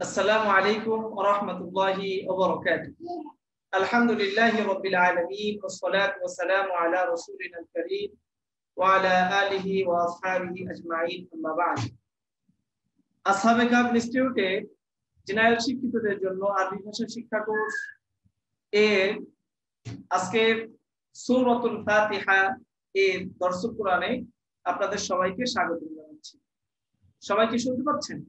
আসসালামু আলাইকুম ওয়া রাহমাতুল্লাহি ওয়া বারাকাতুহু। আলহামদুলিল্লাহি রাব্বিল আলামিন ওয়াস সালাতু ওয়াস সালামু আলা রাসূলিনাল কারীম ওয়া আলা আলিহি ওয়া আসহাবিহি আজমাইন, আম্মা বা'দ। আসহাবে কাহফ ইনস্টিটিউটে জেনারেল শিক্ষিতদের জন্য আরবি ভাষা শিক্ষা কোর্স এর আজকে সূরাতুল ফাতিহা এর দর্স কোরআনে আপনাদের সবাইকে স্বাগত জানাচ্ছি। সবাই কি শুনতে পাচ্ছেন?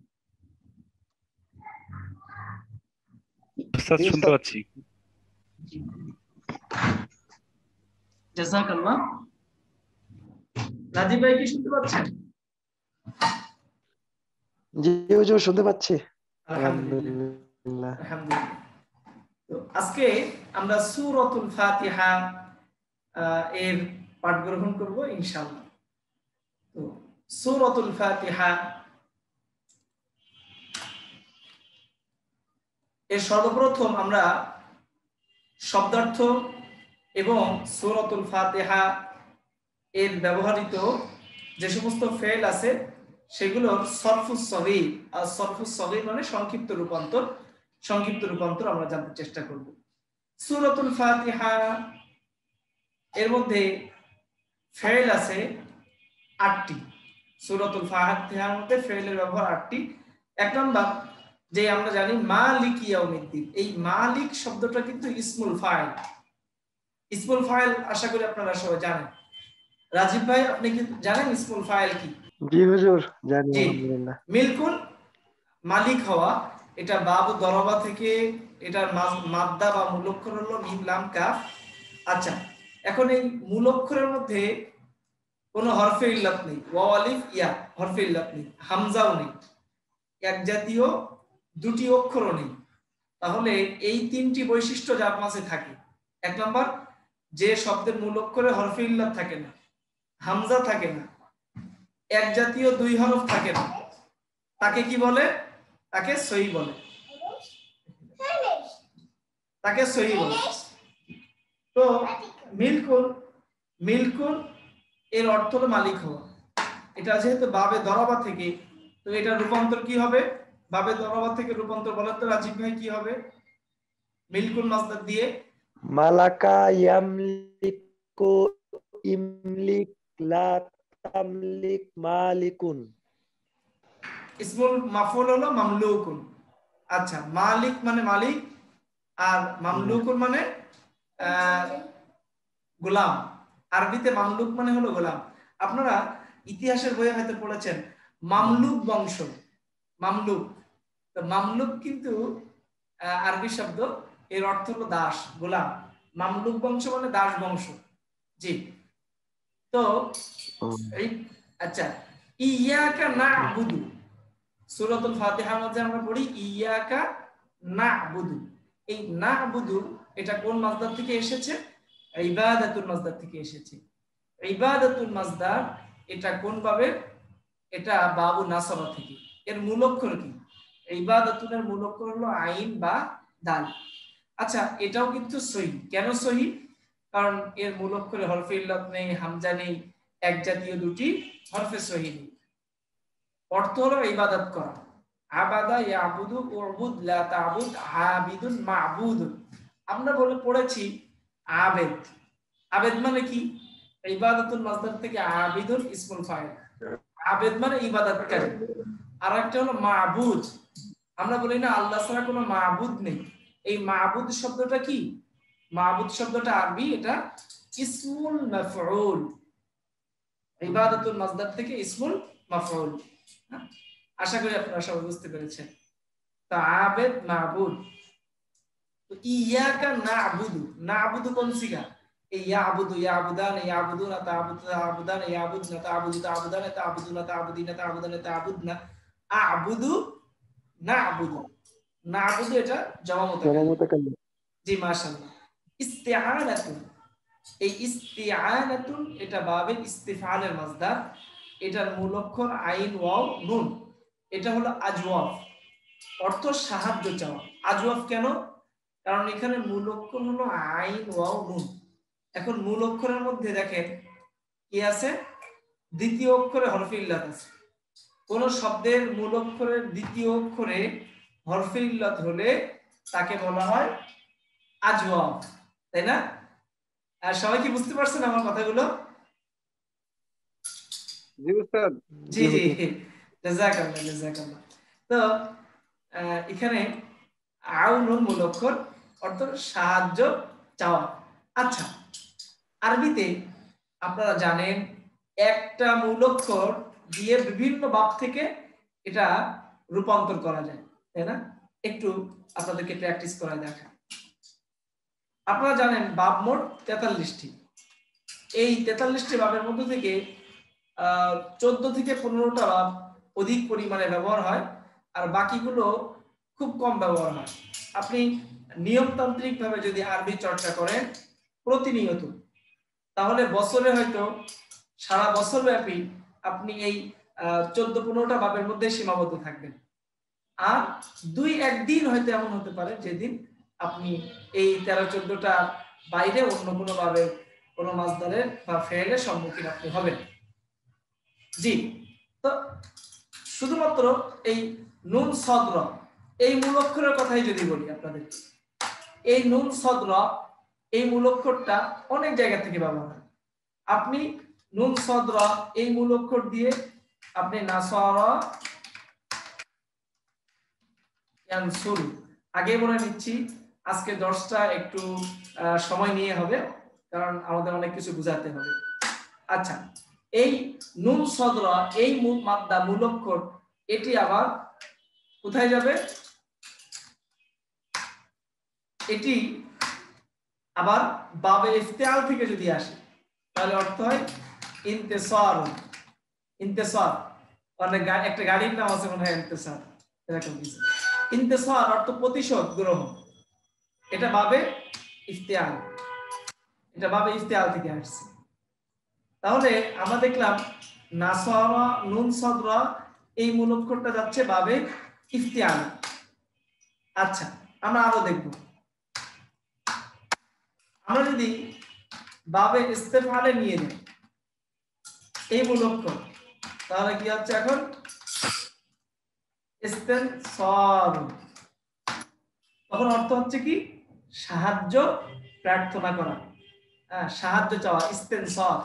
শুনতে পাচ্ছি। জাযাকাল্লাহ। রাজীব ভাই কি শুনতে পাচ্ছেন? জি হুজুর, শুনতে পাচ্ছি। আলহামদুলিল্লাহ। তো আজকে আমরা সূরাতুল ফাতিহা এর পাঠ গ্রহণ করব ইনশাআল্লাহ। তো সূরাতুল ফাতিহা এর সর্বপ্রথম আমরা শব্দার্থ এবং সূরাতুল ফাতিহা এর ব্যবহৃত যে সমস্ত ফেল আছে সেগুলোর সরফুস সগীর, আর সরফুস সগীর মানে সংক্ষিপ্ত রূপান্তর আমরা জানতে চেষ্টা করব। সূরাতুল ফাতিহা এর মধ্যে ফেল আছে 8টি। সূরাতুল ফাতিহার মধ্যে ফেলের ব্যবহার 8টি। এক নম্বর যে আমরা জানি মালিক ইয়াউমিদ্দিন, এই মালিক শব্দটা কিন্তু ইসমুল ফাইল। ইসমুল ফাইল আশা করি আপনারা সবাই জানেন। রাজীব ভাই, আপনি কি জানেন ইসমুল ফাইল কি? জি হুজুর, জানি আলহামদুলিল্লাহ। মিলকুন, মালিক হওয়া, এটা বাবু দরবা থেকে, এটার মাদ্দা বা মূল অক্ষর হলো মিম লাম কাফ। আচ্ছা, এখন এই মূল অক্ষরের মধ্যে কোনো হরফে ইল্লাত নেই, ওয়াও আলিফ ইয়া হরফে ইল্লাত নেই, হামজাও নেই, এক জাতীয় দুটি অক্ষরও নেই। তাহলে এই তিনটি বৈশিষ্ট্য যার মাঝে থাকে, এক নম্বর যে শব্দের মূল অক্ষরে হরফে ইল্লাত থাকে না, হামজা থাকে না, এক জাতীয় দুই হরফ থাকে না, তাকে কি বলে? তাকে সহি বলে, তাকে সহি বলে। তো মিলকুন এর অর্থ হলো মালিক হওয়া। এটা যেহেতু বাবে দরবা থেকে, তো এটা রূপান্তর কি হবে? বাবে দরবা থেকে রূপান্তর বলেন তো রাজীব ভাই, কি হবে মিলকুন মাসদার দিয়ে? মালাকা ইয়ামলিকু ইমলিক লা তামলিক মালিকুন। ইসমুল মাফউল হলো মামলুকুন। আচ্ছা, মালিক মানে মালিক, আর মামলুকুন মানে গোলাম। আরবিতে মামলুক মানে হলো গোলাম। আপনারা ইতিহাসের বইয়ে হয়তো পড়েছেন মামলুক বংশ, মামলুক। তো মামলুক কিন্তু আরবি শব্দ, এর অর্থ হলো দাস, গোলাম। মামলুক বংশ মানে দাস বংশ। জি। তো আচ্ছা, ইয়াকা না'বুদু, সূরাতুল ফাতিহার মধ্যে আমরা পড়ি ইয়াকা না'বুদু। এই না'বুদু এটা কোন মাসদার থেকে এসেছে? ইবাদাতুল মাসদার থেকে এসেছে। ইবাদাতুল মাসদার এটা কোন ভাবে? এটা বাবু নাসাবা থেকে। এর মূল অক্ষর কি? ইবাদাতুনের মূল অক্ষর হলো আইন বা দাল। আচ্ছা, এটাও কিন্তু সহি। কেন সহি? কারণ এর মূল অক্ষরে হরফে ইল্লাত নেই, হামজা নেই, এক জাতীয় দুটি হরফে সহি নেই। অর্থ হলো ইবাদত করা। আবাদা ইয়াবুদু উবুদ লা তাবুদ আবিদুন মাবুদুন। আমরা পড়েছি আবেদ। আবেদ মানে কি? ইবাদাতুল মাসদার থেকে আবিদুন ইসমুল ফাইল। আবেদ মানে ইবাদতকারী। আর একটা হলো মাবুদ। আমরা বলি না আল্লাহ ছাড়া কোনো মাবুদ নেই। এই মাবুদ শব্দটা কি? মাবুদ শব্দটা আরবি, এটা ইসমুল মাফউল। ইবাদাতুল মাসদার থেকে ইসমুল মাফউল। আশা করি আপনারা সবাই বুঝতে পেরেছেন। তো আবেদ, মাবুদ। তো ইয়াকা না'বুদু, না'বুদু কোন সিগা? এই ইয়াবুদু, ইয়াবুদান, ইয়াবুদুনা, তা'বুদান, ইয়াবুদনা, তা'বুদু, তা'বুদান, তা'বুদুনা, তা'বুদিনা, তা'বুদান, তা'বুদনা, আ'বুদু, না'বুদু। না'বুদু এটা জমা মুতাকাল্লিম। জি, মাশাআল্লাহ। ইস্তিআনাতুন, এই ইস্তিআনাতুন এটা বাবে ইস্তিফআলের মাসদার। এটার মূল অক্ষর আইন ওয়াও নুন। এটা হলো আজওয়াফ, অর্থ সাহায্য চাওয়া। আজওয়াফ কেন? কারণ এখানে মূল অক্ষর হলো আইন ওয়াও নুন। এখন মূল অক্ষরের মধ্যে দেখেন কি আছে? দ্বিতীয় অক্ষরে হরফে ইল্লাত আছে। কোন শব্দের মূল অক্ষরের দ্বিতীয় অক্ষরে হরফে ইল্লাত হলে তাকে বলা হয় আজওয়াব, তাই না? আর সবাই কি বুঝতে পারছেন আমার কথাগুলো? জি উস্তাদ। জি জি, জাযাকাল্লাহ জাযাকাল্লাহ। তো এখানে আউনুন মূল অক্ষর, অর্থ সাহায্য চাওয়া। আচ্ছা, আরবিতে আপনারা জানেন একটা মূল অক্ষর দিয়ে বিভিন্ন বাব থেকে এটা রূপান্তর করা যায়, তাই না? একটু আপনাদেরকে প্র্যাকটিস করা দেখা। আপনারা জানেন বাব মোট 43টি। এই 43টি বাবের মধ্য থেকে 14 থেকে 15টা বাব অধিক পরিমাণে ব্যবহার হয়, আর বাকিগুলো খুব কম ব্যবহার হয়। আপনি নিয়মতান্ত্রিক ভাবে যদি আরবি চর্চা করেন প্রতিনিয়ত, তাহলে বছরে হয়তো সারা বছর ব্যাপী আপনি এই 14-15টা বাবের মধ্যে সীমাবদ্ধ থাকবেন। আর 2-1 দিন হয়তো এমন হতে পারে যেদিন আপনি এই 13-14টা বাইরে অন্য কোনো ভাবে কোনো মাসদারের বা ফেলের সম্মুখীন আপনি হবেন। জি, তো শুধুমাত্র এই নুন সদ র এই মূল অক্ষরের কথাই যদি বলি আপনাদেরকে, এই নুন সদ র এই মূল অক্ষরটা অনেক জায়গা থেকে ব্যবহার হয়। আপনি নুন সদ র এই মূল অক্ষর দিয়ে আপনি নাসারা ইয়ানসুর, আগে বলে নিচ্ছি আজকে 10টা একটু সময় নিয়ে হবে, কারণ আমাদের অনেক কিছু বুঝাতে হবে। আচ্ছা, এই নুন সদ র এই মাদ্দা মূল অক্ষর এটি আবার কোথায় যাবে? এটি আবার বাবে ইফতিআল থেকে যদি আসে তাহলে অর্থ হয় ইন্তেসার। ইন্তেসার মানে একটা গাড়ির নাম আছে মনে হয় ইন্তেসার, এরকম কিছু। ইন্তেসার অর্থ প্রতিশোধ গ্রহণ, এটা বাবে ইফতিআল, এটা বাবে ইফতিআল থেকে আসছে। তাহলে আমরা দেখলাম নাসারা নুন সদরা এই মূল অক্ষরটা যাচ্ছে বাবে ইফতিআল। আচ্ছা, আমরা আরো দেখব। আমরা যদি বাবে ইস্তেফালে নিয়ে যাই এই মূল অক্ষর, তাহলে কি হচ্ছে এখন ইস্তেনসার, তখন অর্থ হচ্ছে কি সাহায্য প্রার্থনা করা, সাহায্য চাওয়া, ইস্তেনসার।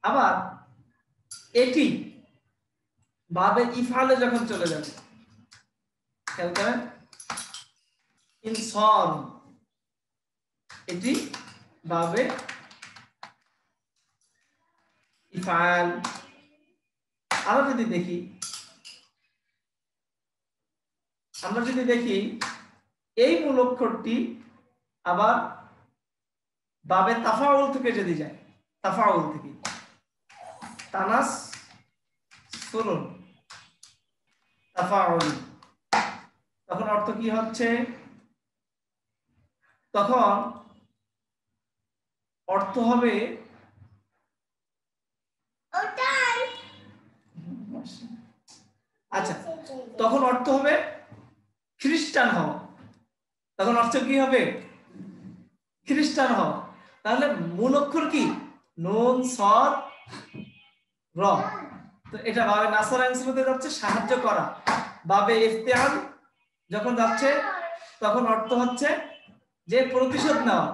আবার এটি বাবে ইফালে যখন চলে যাবে, খেয়াল করেন ইনসার, এটি বাবে ইফাল। আরো যদি দেখি, আমরা যদি দেখি এই মূল অক্ষরটি আবার বাবে তাফাউল থেকে যদি যায়, তাফাউল থেকে তানাস সুরুন তাফাউল, তখন অর্থ কি হচ্ছে? তখন অর্থ হবে আচ্ছা, তখন অর্থ হবে খ্রিস্টান হওয়া। তখন অর্থ কি হবে? খ্রিস্টান হওয়া। তাহলে মূল অক্ষর কি নুন সদ র, তো এটা বাবে নাসারা ইনসুলতে যাচ্ছে সাহায্য করা। বাবে ইফতিআল যখন যাচ্ছে তখন অর্থ হচ্ছে যে প্রতিশোধ নেওয়া।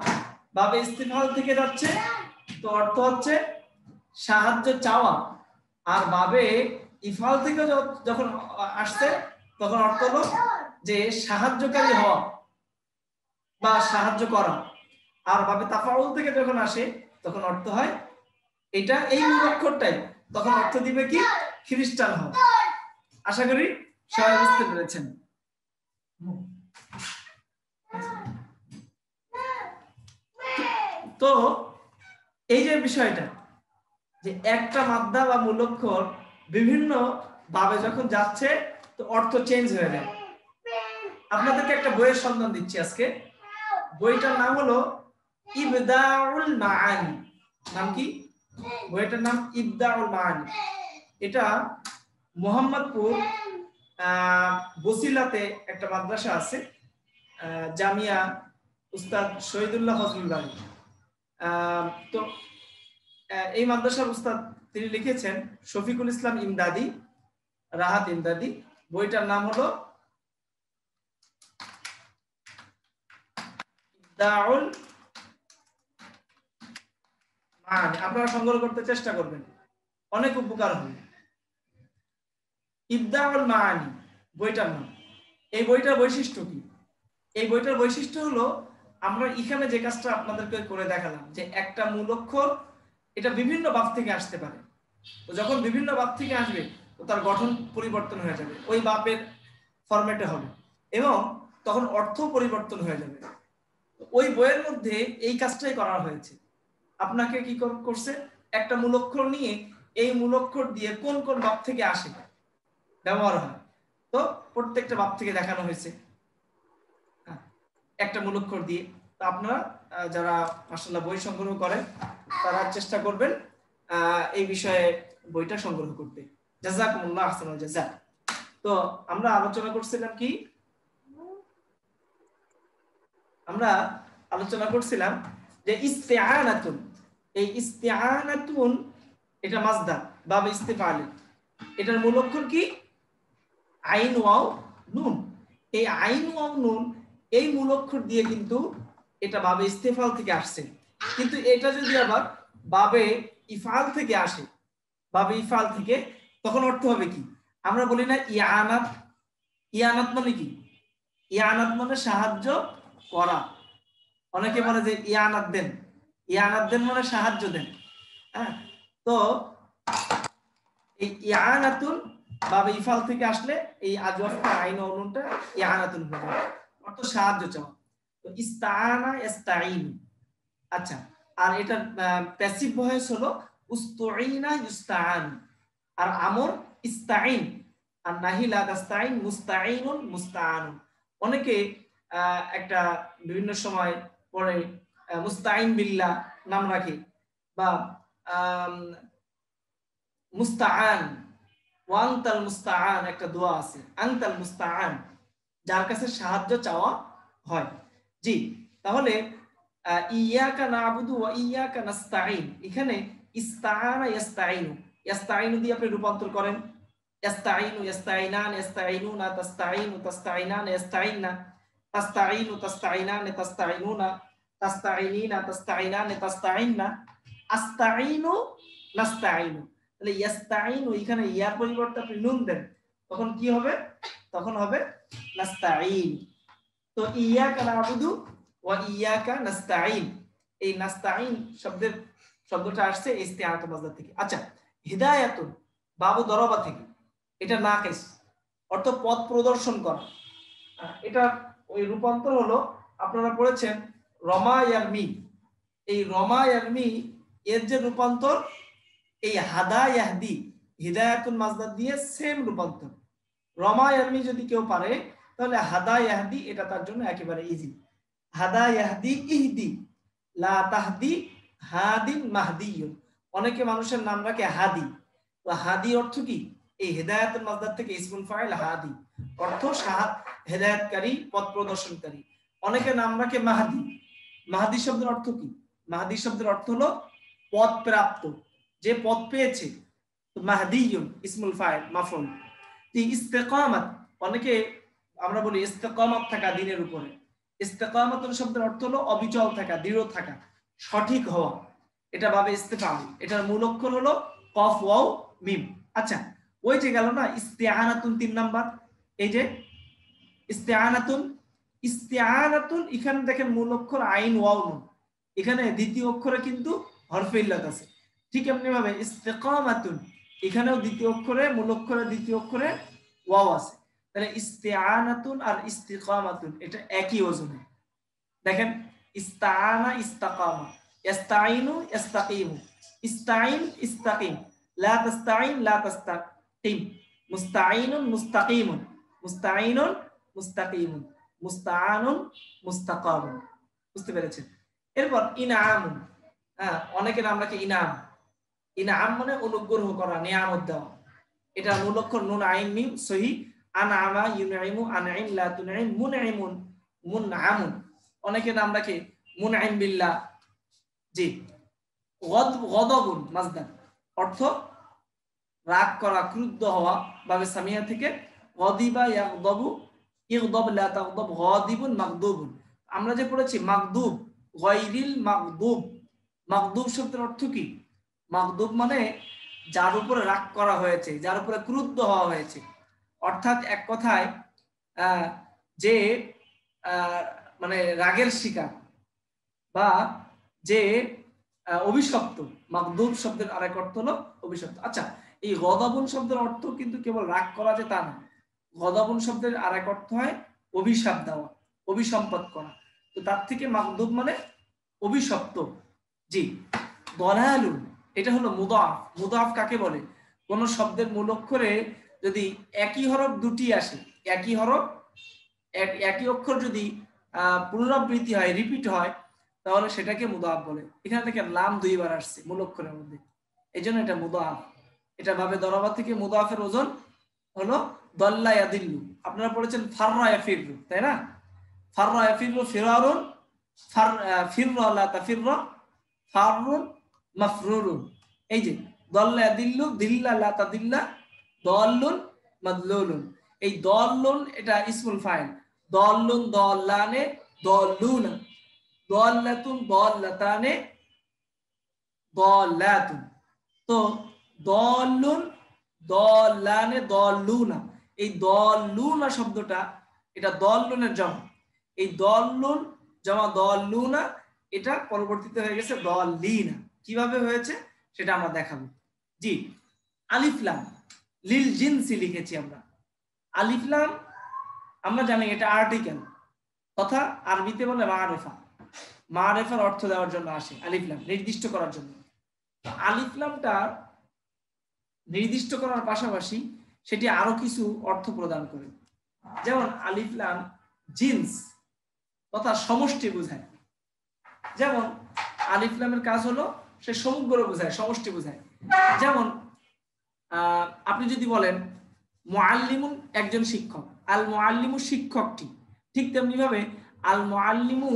বাবে ইস্তিফাল থেকে যাচ্ছে তো অর্থ হচ্ছে সাহায্য চাওয়া। আর বাবে ইফাল থেকে যখন আসছে তখন অর্থ হলো যে সাহায্যকারী হওয়া বা সাহায্য করা। আর বাবে তাফাউল থেকে যখন আসে তখন অর্থ হয় এটা এই মূল অক্ষরটাই, তখন অর্থ দিবে কি খ্রিস্টান হওয়া। আশা করি সবাই বুঝতে পেরেছেন। তো এই যে বিষয়টা যে একটা মাদ্দা বা মূল অক্ষর বিভিন্ন ভাবে যখন যাচ্ছে তো অর্থ চেঞ্জ হয়ে যায়। আপনাদেরকে একটা বইয়ের সন্ধান দিচ্ছি আজকে। বইটার নাম হলো ইবদাউল মাআনি। নাম কি? বইটার নাম ইবদাউল মাআনি। এটা মোহাম্মদপুর বসিলাতে একটা মাদ্রাসা আছে, জামিয়া উস্তাদ শহীদুল্লাহ ফজলুল বারী। তো এই মাদ্রাসার উস্তাদ তিনি লিখেছেন শফিকুল ইসলাম ইমদাদি, রাহাত ইমদাদি। বইটার নাম হলো ইবদাউল মাআনি, আপনারা সংগ্রহ করতে চেষ্টা করবেন, অনেক উপকার হবে। ইবদাউল মাআনি বইটার নাম। এই বইটার বৈশিষ্ট্য কি? এই বইটার বৈশিষ্ট্য হলো আমরা এখানে যে কাজটা আপনাদেরকে করে দেখালাম, যে একটা মূল অক্ষর এটা বিভিন্ন বাপ থেকে আসতে পারে। তো যখন বিভিন্ন বাপ থেকে আসবে তো তার গঠন পরিবর্তন হয়ে যাবে, ওই বাপের ফরম্যাটে হবে, এবং তখন অর্থ পরিবর্তন হয়ে যাবে। ওই বইয়ের মধ্যে এই কাজটাই করা হয়েছে। আপনাকে কি করছে, একটা মূলক্ষর নিয়ে এই মূলক্ষর দিয়ে কোন কোন বাপ থেকে আসে ব্যবহার হয়, তো প্রত্যেকটা বাপ থেকে দেখানো হয়েছে একটা মূলক্ষর দিয়ে। তো আপনারা যারা মাশাআল্লাহ বই সংগ্রহ করেন তারা চেষ্টা করবেন এই বিষয়ে বইটা সংগ্রহ করতে। জাযাকুমুল্লাহ আহসানুল জাযা। তো আমরা আলোচনা করছিলাম কি, আমরা আলোচনা করছিলাম যে ইস্তিআনাতুন, এই ইস্তিআনাতুন এটা মাসদার বাব ইস্তিফাল, এটার মূল অক্ষর কি আইন ওয়াও নুন। এই আইন ওয়াও নুন এই মূল অক্ষর দিয়ে কিন্তু এটা বাবে ইস্তিফাল থেকে আসছে, কিন্তু এটা যদি আবার বাবে ইফআল থেকে আসে, বাবে ইফআল থেকে, তখন অর্থ হবে কি? আমরা বলি না ইয়ানাত, ইয়ানাত মানে কি? ইয়ানাত মানে সাহায্য করা। অনেকে বলে যে ইয়ানাত দেন, ইয়ানাত দেন মানে সাহায্য দেন। হ্যাঁ, তো এই ইয়ানাতুন বাবে ইফআল থেকে আসলে এই আজওয়াফটা আইন ও নুনটা ইয়ানাতুন হয়ে যাবে, অর্থ সাহায্য চাওয়া। তো ইস্তাআনা ইস্তাঈন। আচ্ছা, আর এটা প্যাসিভ ভয়েস হলো উস্তুঈনা ইস্তাআন, আর আমর ইস্তাঈন, আর নাহি লা তাস্তাঈন মুস্তাঈনুন মুস্তাআনুন। অনেকে একটা বিভিন্ন সময় পরে মুস্তাঈন বিল্লাহ নাম রাখে, বা মুস্তাআন, ওয়ান্তাল মুস্তাআন একটা দোয়া আছে, আনতাল মুস্তাআন, যার কাছে সাহায্য চাওয়া হয়। জি, তাহলে ইয়াকা নাবুদু ওয়া ইয়াকা নাস্তাঈন, এখানে ইস্তাআনা ইস্তাঈনু, ইস্তাঈনু দিয়ে আপনি রূপান্তর করেন, ইস্তাঈনু ইস্তাঈনান ইস্তাঈনুনা তাস্তাঈনু তাস্তাঈনান ইস্তাঈননা তাস্তাঈনু তাস্তাঈনান তাস্তাঈনুনা তাস্তাঈনিনা তাস্তাঈনান তাস্তাঈননা আস্তাঈনু নাস্তাঈনু। তাহলে ইস্তাঈনু এখানে ইয়ার পরিবর্তে আপনি নুন দেন, তখন কি হবে? তখন হবে নাস্তাঈন। তো ইয়াকা নাবুদু ওয়া ইয়াকা নাস্তাঈন, এই নাস্তাঈন শব্দটা আসছে ইস্তিআনাতুল মাসদার থেকে। আচ্ছা, হিদায়াতুন বাবু দরবা থেকে, এটা নাকিস, অর্থ পথ প্রদর্শন করা। এটা ওই রূপান্তর হলো, আপনারা পড়েছেন রমা ইয়ারমি, এই রমা ইয়ারমি এর যে রূপান্তর এই হাদা ইয়াহদি, হিদায়াতুল মাসদার দিয়ে সেম রূপান্তর। রমা ইয়ারমি যদি কেউ পারে তাহলে হাদা ইয়াহদি এটা তার জন্য একেবারে ইজি। হাদা ইয়াহদি ইহদি, লা তাহদি হাদিন মাহদিয়ুন। অনেকে মানুষের নাম রাখে হাদি, তো হাদি অর্থ কি? এই হিদায়াতুল মাসদার থেকে ইসমুল ফাইল হাদি, অর্থ হেদায়েতকারী, পথ প্রদর্শনকারী। অনেকে নাম রাখে মাহদি। মাহদি শব্দের অর্থ কি? মাহদি শব্দের অর্থ হলো পথ প্রাপ্ত, যে পথ পেয়েছে। তো মাহদিয়ুন ইসমুল ফাইল মাফউল। ইস্তেকামাত, অনেকে আমরা বলি ইস্তেকামাত থাকা দিনের উপরে। ইস্তেকামাতুন শব্দের অর্থ হলো অবিচল থাকা, দৃঢ় থাকা, সঠিক হওয়া। এটা ভাবে ইস্তেফাল, এটার মূল অক্ষর হলো কফ ওয়াও মিম। আচ্ছা, ওই যে গেল না ইস্তিআনাতুন 3 নাম্বার, এই যে ইস্তিআনাতুন, ইস্তিআনাতুন এখানে দেখেন মূল অক্ষর আইন ওয়াও নুন, এখানে দ্বিতীয় অক্ষরে কিন্তু হরফে ইল্লাত আছে। ঠিক এমনি ভাবে ইস্তিকামাতুন, এখানেও দ্বিতীয় অক্ষরে, মূল অক্ষরে দ্বিতীয় অক্ষরে ওয়াও আছে। তাহলে ইস্তিআনাতুন আর ইস্তিকামাতুন এটা একই ওজনে। দেখেন ইস্তাআনা ইস্তাকামা, ইস্তাঈনু ইস্তাকিমু, ইস্তাঈন ইস্তাকিম, লা তাস্তাঈন লা তাস্তাকিম, মুস্তাঈনুন মুস্তাকিমুন, মুস্তাঈনুন মুস্তাকিমুন, মুস্তাআনুন মুস্তাকামুন। বুঝতে পেরেছেন? এরপর ইনআমুন, অনেকে নাম রাখে ইনাম। ইনআম মানে অনুগ্রহ করা, নিয়ামত দেওয়া। এটা মূল অক্ষর নুন আইন মিম সহি। আনআমা ইউনঈমু আনঈম লা তুনঈম মুনঈমুন মুনআমুন। অনেকে নাম রাখে মুনঈম বিল্লাহ। জি, গদবুন মাসদার, অর্থ রাগ করা, ক্রুদ্ধ হওয়া, বাবে সামিয়া থেকে গদিবা ইয়াগদাবু ইগদাব লা তাগদাব গাদিবুন মাগদুবুন। আমরা যে পড়েছি মাগদুব, গায়রিল মাগদুব, মাগদুব শব্দের অর্থ কি? মাগদুব মানে যার উপরে রাগ করা হয়েছে, যার উপরে ক্রুদ্ধ হওয়া হয়েছে, অর্থাৎ এক কথায় যে মানে রাগের শিকার বা যে অভিশপ্ত। মাগদুব শব্দের আরেক অর্থ হলো অভিশপ্ত। আচ্ছা, এই গদাবুন শব্দের অর্থ কিন্তু কেবল রাগ করা যে তা না। গদাবুন শব্দের আরেক অর্থ হয় অভিশাপ দেওয়া, অভিসম্পদ করা। তো তার থেকে মাগদুব মানে অভিশপ্ত। জি। দলালুন এটা হলো মুদাফ। মুদাফ কাকে বলে? কোন শব্দের মূল অক্ষরে যদি একই হরফ দুটি আসে, একই হরফ একই অক্ষর যদি পুনরাবৃত্তি হয়, রিপিট হয়, তাহলে সেটাকে মুদাফ বলে। এখানে থেকে লাম দুইবার আসছে মূল অক্ষরের মধ্যে, এই জন্য এটা মুদাফ। এটা ভাবে দরাবা থেকে মুদাফের ওজন হলো দল্লা ইয়াদিল্লু। আপনারা পড়েছেন ফাররা ইয়াফিরু, তাই না? ফাররা ইয়াফিরু ফিরারুন, ফিররা লা তাফিররা, ফাররুন মাফরুরুন। এই যে দল্লা ইয়াদিল্লু, দিল্লা লা তাদিল্লা, দল্লুন মাদলুলুন। এই দল্লুন এটা ইসমুল ফাইল। দল্লুন দল্লানে দল্লুনা, দল্লাতুন দল্লাতানে দল্লাতুন। তো দল্লুন দল্লানে দল্লুনা, এই দল্লুনা শব্দটা এটা দল্লুনের জমা। এই দল্লুন জমা দল্লুনা এটা পরবর্তীতে হয়ে গেছে দল্লিনা। কিভাবে হয়েছে সেটা আমরা দেখাবো। জি। আলিফ লাম লিল জিনসি লিখেছি আমরা। আলিফ লাম আমরা জানি এটা আর্টিকেল, তথা আরবিতে বলে মারেফা। মারেফার অর্থ দেওয়ার জন্য আসে আলিফ লাম, নির্দিষ্ট করার জন্য। আলিফ লামটা নির্দিষ্ট করার পাশাপাশি সেটি আরো কিছু অর্থ প্রদান করে। যেমন আলিফ লাম জিন্স তথা সমষ্টি বোঝায়। যেমন আলিফ লামের কাজ হলো সে সমগ্র বোঝায়, সমষ্টি বোঝায়। যেমন আপনি যদি বলেন মুআল্লিমুন একজন শিক্ষক, আল মুআল্লিমু শিক্ষকটি, ঠিক তেমনি ভাবে আল মুআল্লিমু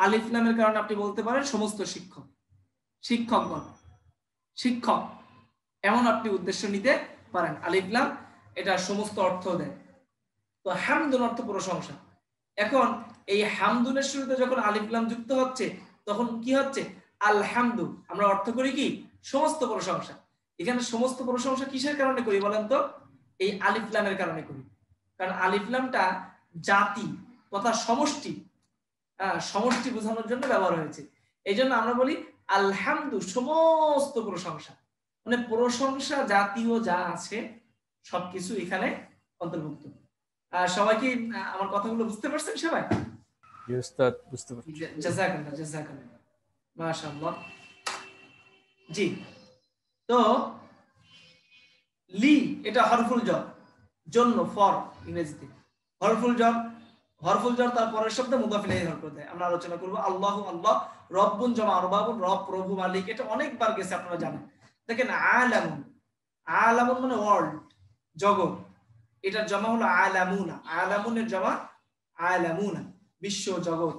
আলিফ লামের কারণে আপনি বলতে পারেন সমস্ত শিক্ষক, শিক্ষকগণ, শিক্ষক, এমন আপনি উদ্দেশ্য নিতে পারেন। আলিফ লাম এটা সমস্ত অর্থ দেয়। তো হামদুন অর্থ প্রশংসা। এখন এই হামদুনের শুরুতে যখন আলিফ লাম যুক্ত হচ্ছে তখন কি হচ্ছে? আলহামদু। আমরা অর্থ করি কি? সমস্ত প্রশংসা। এখানে সমস্ত প্রশংসা কিসের কারণে করি বলেন তো? এই আলিফ লামের কারণে করি। কারণ আলিফ লামটা জাতি তথা সমষ্টি, সমষ্টি বোঝানোর জন্য ব্যবহার হয়েছে। এই জন্য আমরা বলি আলহামদু, সমস্ত প্রশংসা, মানে প্রশংসা জাতীয় যা আছে সবকিছু এখানে অন্তর্ভুক্ত। সবাই কি আমার কথাগুলো বুঝতে পারছেন? সবাই বুঝতে পারছি। জাযাকাল্লাহ, জাযাকাল্লাহ, মাশাআল্লাহ। জি। তো লি এটা হরফুল জর, জন্য, ফর ইংরেজিতে হরফুল জর। হরফুল জর তার পরের শব্দ মুদাফ ইলাইহি হরফ দেয়। আমরা আলোচনা করব আল্লাহু, আল্লাহ, রব্বুন জমা আরবাবুন, রব প্রভু মালিক, এটা অনেকবার গেছে আপনারা জানেন। দেখেন আলামুন, আলামুন মানে ওয়ার্ল্ড, জগৎ, এটার জমা হলো আলামুনা, আলামুনের জমা আলামুনা, বিশ্ব জগৎ।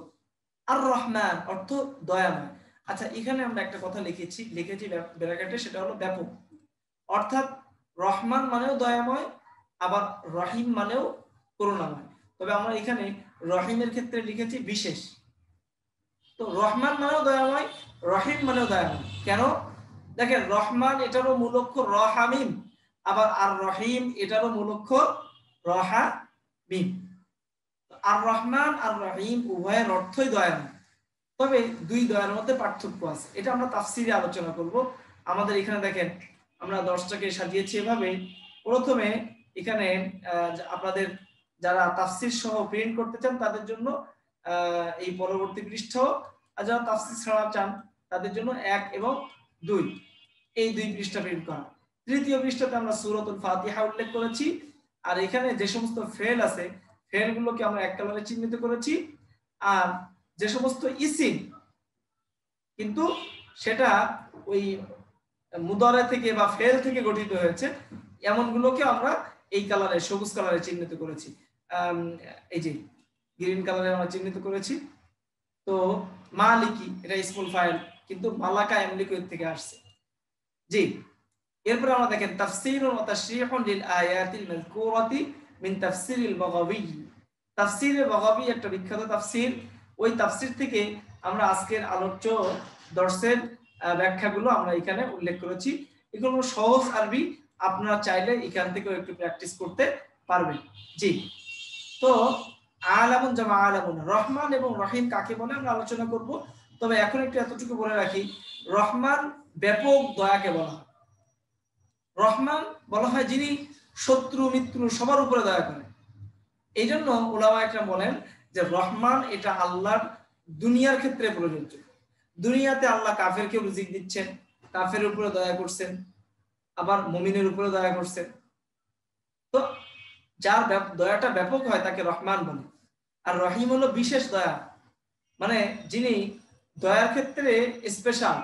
আর রহমান অর্থ দয়াময়। আচ্ছা, এখানে আমরা একটা কথা লিখেছি ব্র্যাকেটে, সেটা হলো ব্যাপক। অর্থাৎ রহমান মানেও দয়াময়, আবার রহিম মানেও করুণাময়। তবে আমরা এখানে রহিমের ক্ষেত্রে লিখেছি বিশেষ। তো রহমান মানেও দয়াময়, রহিম মানেও দয়াময়। কেন? দেখেন রহমান এটারও মূল অক্ষর রহামিম, আবার আর রহিম এটারও মূল অক্ষর রহামিম। আর রহমান আর রহিম উভয়ের অর্থই দয়াময়, তবে দুই দয়ার মধ্যে পার্থক্য আছে। এটা আমরা তাফসীরে আলোচনা করব। আমাদের এখানে দেখেন আমরা 10টাকে সাজিয়েছি এভাবে। প্রথমে এখানে আপনাদের যারা তাফসীর সহ প্রিন্ট করতে চান তাদের জন্য এই পরবর্তী পৃষ্ঠ, আর যারা তাফসীর ছাড়া চান তাদের জন্য 1 এবং 2 এই 2 পৃষ্ঠা প্রিন্ট করা। তৃতীয় পৃষ্ঠাতে আমরা সূরাতুল ফাতিহা উল্লেখ করেছি। আর এখানে যে সমস্ত ফেল আছে ফেলগুলোকে আমরা এক কালারে চিহ্নিত করেছি। আর যে সমস্ত ইসিম কিন্তু সেটা ওই মুদারে থেকে বা ফেল থেকে গঠিত হয়েছে এমনগুলোকে আমরা এই কালারে, সবুজ কালারে চিহ্নিত করেছি। এই যে গ্রিন কালারে আমরা চিহ্নিত করেছি। তো মালিকি এটা ইসমুল ফাইল, কিন্তু মালাকা ইয়ামলিকু থেকে আসছে। জি। এরপর আমরা দেখেন তাফসীরুন ওয়া তাশরীহুন লিল আয়াতিল মাযকুরাতি মিন তাফসীরিল বাগাবী। তাফসীরে বাগাবী একটা বিখ্যাত তাফসীর। ওই তাফসির থেকে আমরা আজকের আলোচ্য দর্শের ব্যাখ্যাগুলো আমরা এখানে উল্লেখ করেছি। এগুলো সহজ আরবি, আপনারা চাইলে এখান থেকেও একটু প্র্যাকটিস করতে পারবেন। জি, তো আলামুন জামা আলামুন, রহমান এবং রহিম কাকে বলে আমরা আলোচনা করব। তবে এখন একটু এতটুকু বলে রাখি, রহমান ব্যাপক দয়াকে বলা হয়। রহমান বলা হয় যিনি শত্রু মিত্র সবার উপরে দয়া করেন। এই জন্য উলামা একরাম বলেন যে রহমান এটা আল্লাহর দুনিয়ার ক্ষেত্রে প্রযোজ্য। দুনিয়াতে আল্লাহ কাফেরকে রিজিক দিচ্ছেন, কাফের উপরে দয়া করছেন, আবার মুমিনের উপরে দয়া করছেন। তো যার দয়াটা ব্যাপক হয় তাকে রহমান বলে। আর রহিম হলো বিশেষ দয়া, মানে যিনি দয়ার ক্ষেত্রে স্পেশাল,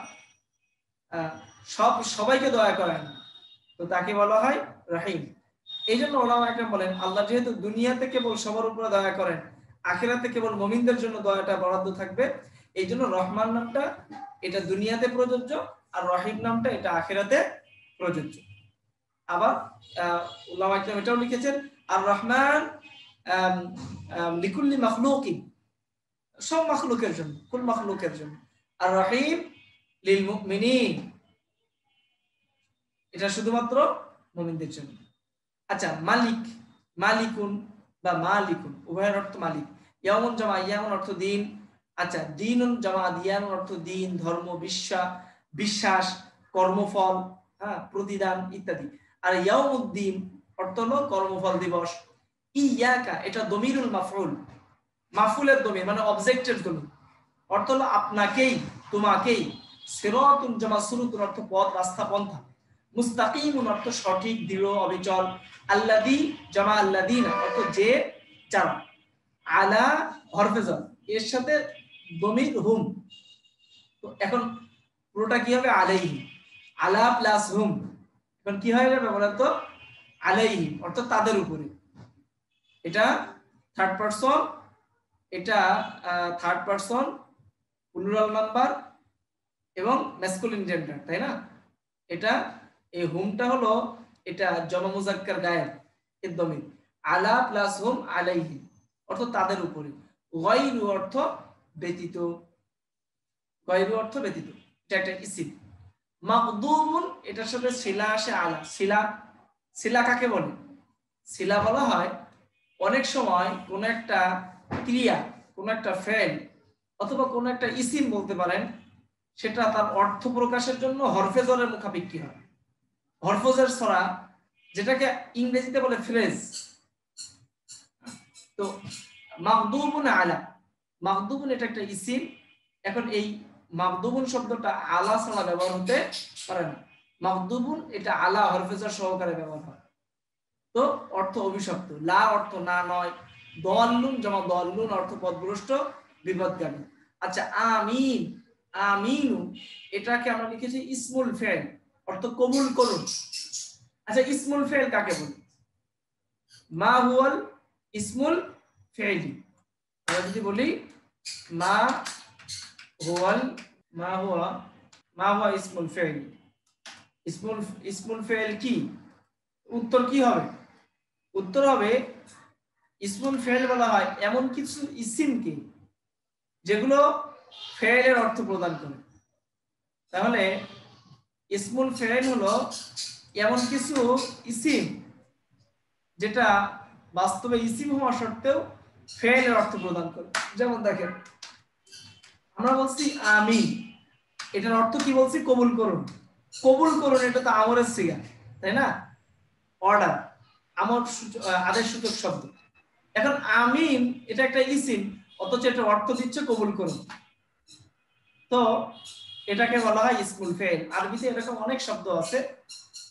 সবাইকে দয়া করেন, তো তাকে বলা হয় রহিম। এই জন্য ওলামা একরাম বলেন আল্লাহ যেহেতু দুনিয়াতে কেবল সবার উপরে দয়া করেন, আখিরাতে কেবল মুমিনদের জন্য দয়াটা বরাদ্দ থাকবে। এই জন্য রহমান নামটা এটা দুনিয়াতে প্রযোজ্য, আর রহিম নামটা এটা আখিরাতে প্রযোজ্য। আবার উলামা একরাম এটাও লিখেছেন আর রহমান লিকুল্লি মাখলুকিন, সব মাখলুকের জন্য, কুল মাখলুকের জন্য। আর রহিম লিল মুমিনিন, এটা শুধুমাত্র মুমিনদের জন্য। আচ্ছা, মালিক, মালিকুন বা মালিকুন উভয়ের অর্থ মালিক। ইয়ামুন জামা ইয়ামুন অর্থ দিন। আচ্ছা, দিনুন জামা দিয়ানুন অর্থ দিন, ধর্ম, বিশ্বাস, কর্মফল, হ্যাঁ, প্রতিদান ইত্যাদি। আর ইয়াউমুদ্দিন অর্থ হলো কর্মফল দিবস। ইয়াকা এটা দমিরুল মাফউল, মাফউলের দমির মানে অবজেক্টের দমির, অর্থ হলো আপনাকেই, তোমাকেই। সিরাতুন জামা সুরুতুন অর্থ পথ, রাস্তা, পন্থা। মুস্তাকিমুন অর্থ সঠিক, দৃঢ়, অবিচল। আল্লাযী জামা আল্লাযীনা অর্থ যে, যারা। আলা হরফেজন, এর সাথে দমির হুম। তো এখন পুরোটা কি হবে? আলাইহি, আলা প্লাস হুম। এখন কি হয়ে যাবে বলেন তো? আলাইহি অর্থ তাদের উপরে। এটা থার্ড পারসন, এটা থার্ড পারসন প্লুরাল নাম্বার এবং ম্যাসকুলিন জেন্ডার, তাই না? এটা এই হুমটা হলো এটা জমা মুজাক্কার গায়েব এর দমির। আলা প্লাস হুম আলাইহি অর্থ তাদের উপরে। গায়রু অর্থ ব্যতীত, গায়রু অর্থ ব্যতীত, এটা একটা ইসিম। মাকদুমুন এটার সাথে সিলা আসে, আলা। সিলা কাকে বলে? সিলা বলা হয় অনেক সময় কোন একটা ক্রিয়া, কোন একটা ফেল অথবা কোন একটা ইসিম বলতে পারেন, সেটা তার অর্থ প্রকাশের জন্য হরফে জরের মুখাপেক্ষী হয়। হরফজের ছড়া, যেটাকে ইংরেজিতে বলে ফ্রেজ। তো মাকদুবুন আলা, মাকদুবুন এটা একটা ইসিম। এখন এই মাকদুবুন শব্দটা আলা ছাড়া ব্যবহার হতে পারে না। মাকদুবুন এটা আলা হরফজের সহকারে ব্যবহার হয়। তো অর্থ অভিশপ্ত, লা অর্থ না, নয়। দল্লুন জমা দল্লুন অর্থ পথভ্রষ্ট, বিপদগামী। আচ্ছা, আমিন, আমিনু এটাকে আমরা লিখেছি ইসমুল ফেল, অর্থ কবুল করুন। আচ্ছা, ইসমুল ফেল কাকে বলে? মা হুয়াল ইসমুল ফেইলি। আমরা যদি বলি মা হুয়াল, মা হুয়া ইসমুল ফেইলি, ইসমুল ফেল কি? উত্তর কি হবে? উত্তর হবে ইসমুল ফেল বলা হয় এমন কিছু ইসিমকে যেগুলো ফেলের অর্থ প্রদান করে। তাহলে ইসমুল ফেল হলো এমন কিছু ইসিম যেটা বাস্তবে ইসিম হওয়া সত্ত্বেও ফেলের অর্থ প্রদান করে। যেমন দেখেন, আমরা বলছি আমি, এটার অর্থ কি বলছি? কবুল করুন। কবুল করুন এটা তো আমরের সিগা, তাই না? অর্ডার, আমর, আদেশ সূচক শব্দ। এখন আমিন এটা একটা ইসিম, অথচ এটা অর্থ দিচ্ছে কবুল করুন। তো এটাকে বলা হয় ইসমুল ফেল। আরবিতে এরকম অনেক শব্দ আছে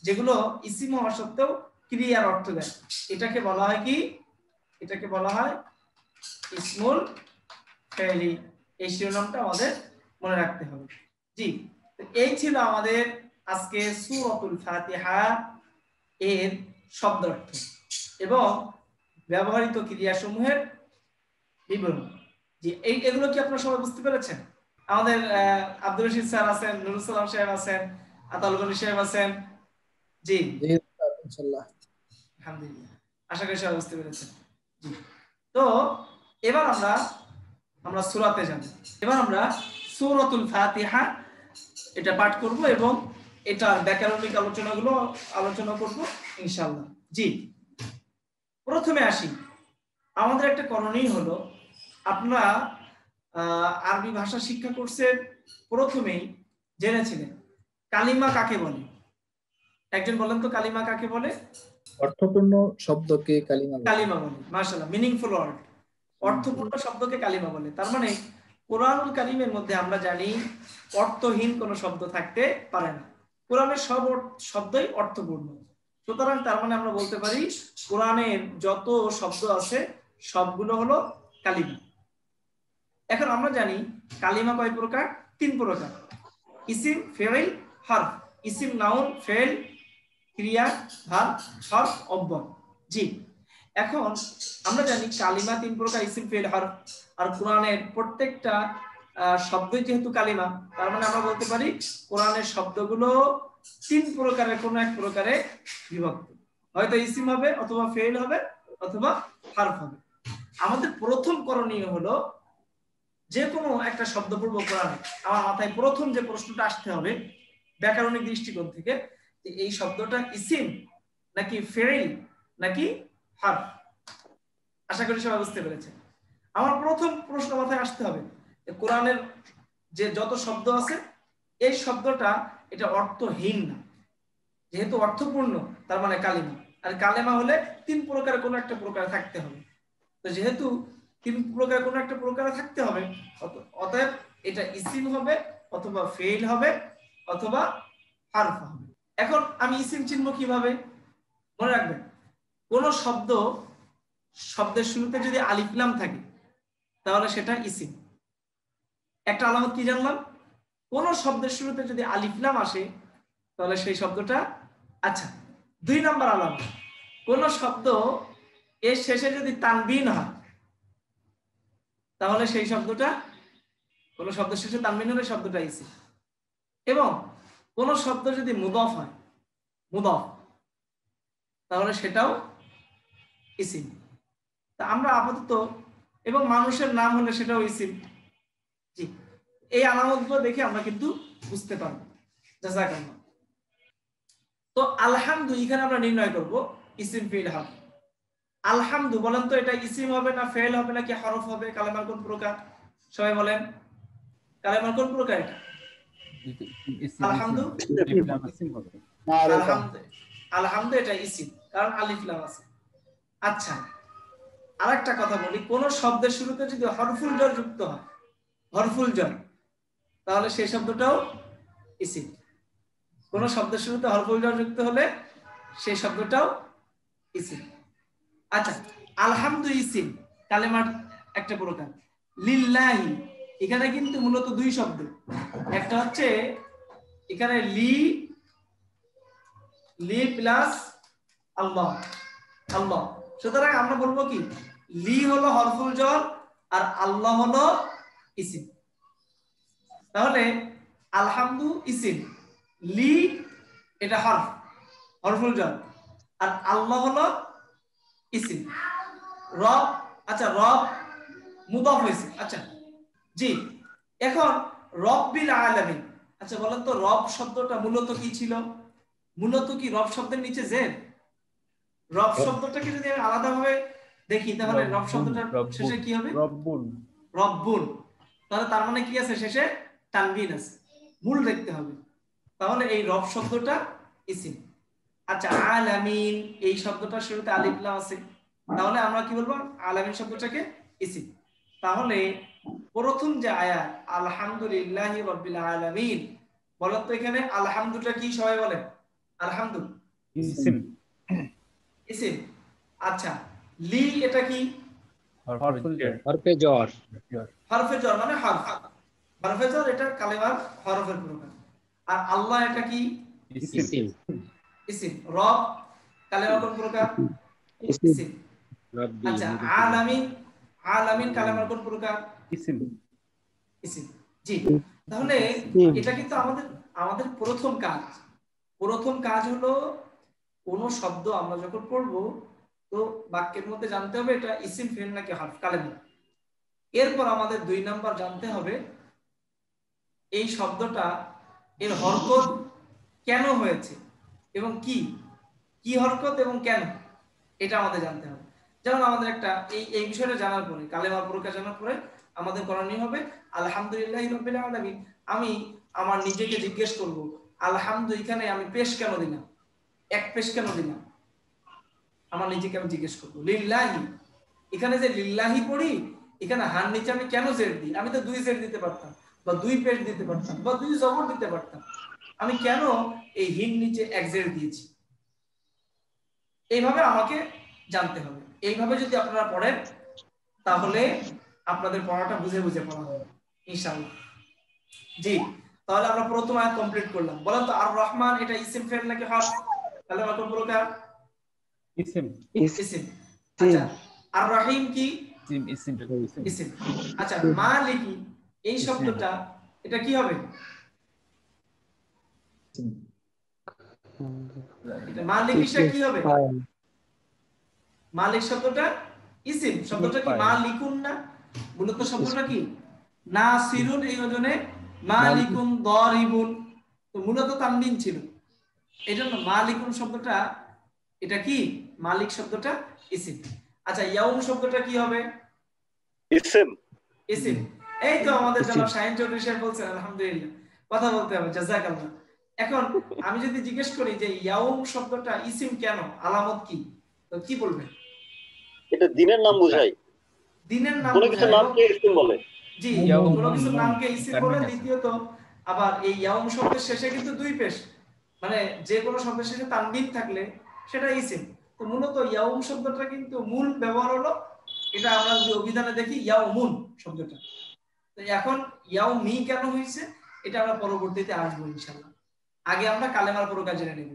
যেগুলো ইসিম হওয়া সত্ত্বেও ক্রিয়ার অর্থ দেয়। এটাকে বলা হয় কি? এটাকে বলা হয় ইসমুল ফেলি। এই শিরোনামটা আমাদের মনে রাখতে হবে। জি, এই ছিল আমাদের আজকে সূরাতুল ফাতিহা এর শব্দার্থ এবং ব্যবহৃত ক্রিয়াসমূহের বিবরণ। জি, এগুলো কি আপনারা সবাই বুঝতে পেরেছেন? আমাদের আব্দুর রশিদ স্যার আছেন, নুরুল সালাম সাহেব আছেন, আতাউল গনি সাহেব আছেন। জি জি ইনশাআল্লাহ, আলহামদুলিল্লাহ, আশা করি সবাই বুঝতে পেরেছেন। জি, তো এবার আমরা আমরা সূরাতে যাব। এবার আমরা সূরাতুল ফাতিহা এটা পাঠ করব এবং এটার ব্যাকরণিক আলোচনা করব ইনশাআল্লাহ। জি, প্রথমে আসি, আমাদের একটা করণীয় হলো, আপনারা আরবি ভাষা শিক্ষা কোর্সের প্রথমেই জেনেছিলেন কালিমা কাকে বলে। একজন বলেন তো কালিমা কাকে বলে? অর্থপূর্ণ শব্দকে কালিমা বলে। কালিমা বলে, মাশাআল্লাহ, মিনিংফুল ওয়ার্ড। অর্থপূর্ণ শব্দকে কালিমা বলে। তার মানে কোরআনুল কারীমের মধ্যে আমরা জানি অর্থহীন কোনো শব্দ থাকতে পারে না। কোরআনের সব শব্দই অর্থপূর্ণ। সুতরাং তার মানে আমরা বলতে পারি কোরআনের যত শব্দ আছে সবগুলো হলো কালিমা। এখন আমরা জানি কালিমা কয় প্রকার? 3 প্রকার: ইসিম, ফেইল, হরফ। ইসিম নাউন, ফেইল ক্রিয়া, ভার্ব, হরফ অব্যয়। জি, এখন আমরা জানি কালিমা 3 প্রকার: ইসিম, ফেইল, হরফ। আর কোরআনের প্রত্যেকটা শব্দই যেহেতু কালিমা, তার মানে আমরা বলতে পারি কোরআনের শব্দগুলো 3 প্রকারের কোন এক প্রকারে বিভক্ত। হয়তো ইসিম হবে, অথবা ফেইল হবে, অথবা হরফ হবে। আমাদের প্রথম করণীয় হলো যে কোনো একটা শব্দ পড়ব কোরআনে, আমার মাথায় প্রথম যে প্রশ্নটা আসতে হবে ব্যাকরণিক দৃষ্টিকোণ থেকে, যে এই শব্দটা ইসিম নাকি ফেইল নাকি হরফ। আশা করি সবাই বুঝতে পেরেছেন। আমার প্রথম প্রশ্ন মাথায় আসতে হবে কোরআনের যে যত শব্দ আছে এই শব্দটা এটা অর্থহীন না, যেহেতু অর্থপূর্ণ তার মানে কালিমা। আর কালেমা হলে 3 প্রকারের কোনো একটা প্রকারে থাকতে হবে। তো যেহেতু 3 প্রকারের কোনো একটা প্রকারে থাকতে হবে, অতএব এটা ইসিম হবে, অথবা ফেইল হবে, অথবা হরফ হবে। এখন আমি ইসিম চিনব কিভাবে? মনে রাখবেন, কোন শব্দের শুরুতে যদি আলিফ লাম থাকে তাহলে সেটা ইসিম। একটা আলামত কি জানলাম? কোন শব্দের শুরুতে যদি আলিফ লাম আসে তাহলে সেই শব্দটা, আচ্ছা 2 নাম্বার আলামত, কোন শব্দ এর শেষে যদি তানবিন হয় তাহলে সেই শব্দটা, কোন শব্দের শেষে তানবিন হলে শব্দটা ইসিম। এবং কোন শব্দ যদি মুদফ হয়, মুদফ, তাহলে সেটাও ইসিম। তা আমরা আপাতত, এবং মানুষের নাম হলে সেটাও ইসিম। জি, এই আলামতগুলো দেখে আমরা কিন্তু বুঝতে পারবো। জাযাকাল্লাহ। তো আলহামদু এখানে আমরা নির্ণয় করব ইসিম, ফেইল, হরফ। আলহামদু বলেন তো এটা ইসিম হবে না ফেইল হবে নাকি হরফ হবে? কালেমার কোন প্রকার? সবাই বলেন, কালেমার কোন প্রকার এটা? আলহামদু, আলহামদু এটা ইসিম, কারণ আলিফ লাম আছে। আচ্ছা, আরেকটা কথা বলি, কোন শব্দের শুরুতে যদি হরফুল জর যুক্ত হয়, হরফুল জর, তাহলে সেই শব্দটাও ইসিম। কোন শব্দের শুরুতে হরফুল জর যুক্ত হলে সেই শব্দটাও ইসিম। আচ্ছা, আলহামদু ইসিম, কালেমার একটা প্রকার। লিল্লাহি, এখানে কিন্তু মূলত 2 শব্দ। একটা হচ্ছে এখানে লি প্লাস আল্লাহ, আল্লাহ। সুতরাং আমরা বলবো কি, লি হলো হরফুল জর আর আল্লাহ হলো ইসিম। তাহলে আলহামদু ইসিম, লি এটা হরফুল জর, আর আল্লাহ হলো ইসিম। রব, আচ্ছা রব মুদাফ হয়েছে। আচ্ছা জি, এখন রব্বিল আলামিন, আচ্ছা বলেন তো রব শব্দটা মূলত কি ছিল? মূলত কি রব শব্দের নিচে জের? রব শব্দটাকে যদি আমি আলাদাভাবে দেখি তাহলে রব শব্দটার শেষে কি হবে? রব্বুন। রব্বুন। তাহলে তার মানে কি আছে? শেষে তানবিন আছে। মূল দেখতে হবে। তাহলে এই রব শব্দটা ইসিম। আচ্ছা, আলামিন এই শব্দটার শুরুতে আলিফ লাম আছে, তাহলে আমরা কি বলবো? আলামিন শব্দটাকে ইসিম। তাহলে প্রথম যে আয়াত আলহামদুলিল্লাহি রাব্বিল আলামিন, বলেন তো এখানে আলহামদুটা কি? সবাই বলেন আলহামদু ইসিম। ইসিম। আচ্ছা, লি এটা কি? হরফে জর। হরফে জর মানে হরফ, হরফে জর এটা কালেমার হরফের প্রকার। আর আল্লাহ এটা কি? ইসিম। ইসিম। রব কালেমার কোন প্রকার? ইসিম। আচ্ছা, আলামিন, আলামিন কালেমার কোন প্রকার? ইসিম। ইসিম। জি, তাহলে এটা কিন্তু আমাদের প্রথম কাজ। প্রথম কাজ হলো কোন শব্দ আমরা যখন পড়বো তো বাক্যের মধ্যে জানতে হবে এটা ইসিম, ফেইল নাকি হরফ, কালেমা। এরপর আমাদের 2 নাম্বার জানতে হবে এই শব্দটা এর হরকত কেন হয়েছে এবং কি কি হরকত এবং কেন, এটা আমাদের জানতে হবে। যেমন আমাদের একটা এই বিষয়টা জানার পরে, কালেমার প্রকাশ জানার পরে আমাদের করণীয় হবে আলহামদুলিল্লাহি রাব্বিল আলামিন। আমি আমার নিজেকে জিজ্ঞেস করব, আলহামদুলিল্লাহ এখানে আমি পেশ কেন দিলাম, এক পেশ কেন দিলাম, আমার নিজেকে আমি জিজ্ঞেস করব। লিল্লাহি, এখানে যে লিল্লাহি পড়ি, এখানে হার নিচে আমি কেন জের দিই? আমি তো 2 জের দিতে পারতাম, বা 2 পেশ দিতে পারতাম, বা 2 জবর দিতে পারতাম। আমি কেন এই হিন নিচে এক জের দিয়েছি? এইভাবে আমাকে জানতে হবে। এইভাবে যদি আপনারা পড়েন তাহলে আপনাদের পড়াটা বুঝে বুঝে পড়া হবে ইনশাআল্লাহ। জি, তাহলে আমরা প্রথম আয়াত কমপ্লিট করলাম। বলেন তো আর রহমান এটা ইসিম ফেল নাকি হরফ? তাহলে আমরা কোন প্রকার? ইসিম। ইসিম। আচ্ছা, আর রহিম কি? ইসিম। ইসিম। আচ্ছা, মালিকি এই শব্দটা এটা কি হবে? এটা মালিক হিসেবে কি হবে? মালিক শব্দটা ইসিম। শব্দটা কি মালিকুন না? মূলত শব্দটা কি নাসিরুন, এই ওজনে মালিকুন দারিবুন, তো মূলত তানবিন ছিল। এইজন্য মালিকুন শব্দটা এটা কি মালিক শব্দটা ইসিম। আচ্ছা, ইয়াউম শব্দটা কি হবে? ইসিম। ইসিম। এই তো আমাদের জনাব শাহিন চৌধুরী সাহেব বলছেন আলহামদুলিল্লাহ, কথা বলতে হবে, জাযাকাল্লাহ। এখন আমি যদি জিজ্ঞেস করি যে ইয়াউম শব্দটা ইসিম কেন, আলামত কি, তো কি বলবেন? এটা দিনের নাম বোঝায়, দিনের নাম কোনো কিছু নামকে ইসিম বলে। জি, কোনো কিছু নামকে ইসিম বলে। দ্বিতীয়ত আবার এই ইয়াউম শব্দের শেষে কিন্তু 2 পেশ, মানে যে কোনো শব্দের শেষে তানবিন থাকলে সেটা ইসিম। তো মূলত ইয়াউম শব্দটা কিন্তু মূল ব্যবহার হলো, এটা আমরা যদি অভিধানে দেখি ইয়াউমুন শব্দটা। তো এখন ইয়াউমি কেন হয়েছে এটা আমরা পরবর্তীতে আসবো ইনশাআল্লাহ। আগে আমরা কালেমার প্রকার জেনে নেব।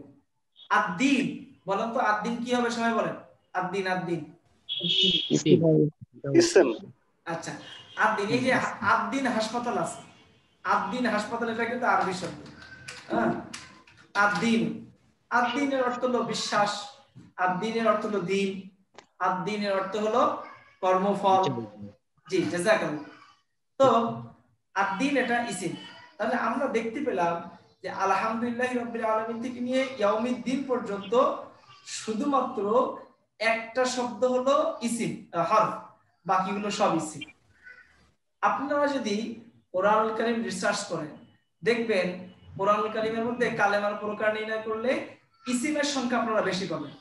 আদ-দ্বীন, বলেন তো আদ-দ্বীন কি হবে? সবাই বলেন আদ-দ্বীন। আদ-দ্বীন ইসিম। আচ্ছা, আদ-দ্বীন, এই যে আদ-দ্বীন হাসপাতাল আছে, আদ-দ্বীন হাসপাতাল, এটা কিন্তু আরবি শব্দ। হ্যাঁ, আদ-দ্বীন, আদ-দ্বীনের অর্থ হলো বিশ্বাস, আদ-দ্বীনের অর্থ হলো দিন, আদ-দ্বীনের অর্থ হলো কর্মফল। জি, জাযাকাল্লাহ। তো আদ-দ্বীন এটা ইসিম। তাহলে আমরা দেখতে পেলাম যে আলহামদুলিল্লাহি রাব্বিল আলামিন থেকে নিয়ে ইয়াউমিদ্দিন পর্যন্ত শুধুমাত্র একটা শব্দ হলো ইসিম, হরফ, বাকিগুলো সব ইসিম। আপনারা যদি কোরআনুল কারীম রিসার্চ করেন দেখবেন কোরআনুল কারীমের মধ্যে কালেমার প্রকার নির্ণয় করলে ইসিমের সংখ্যা আপনারা বেশি পাবেন।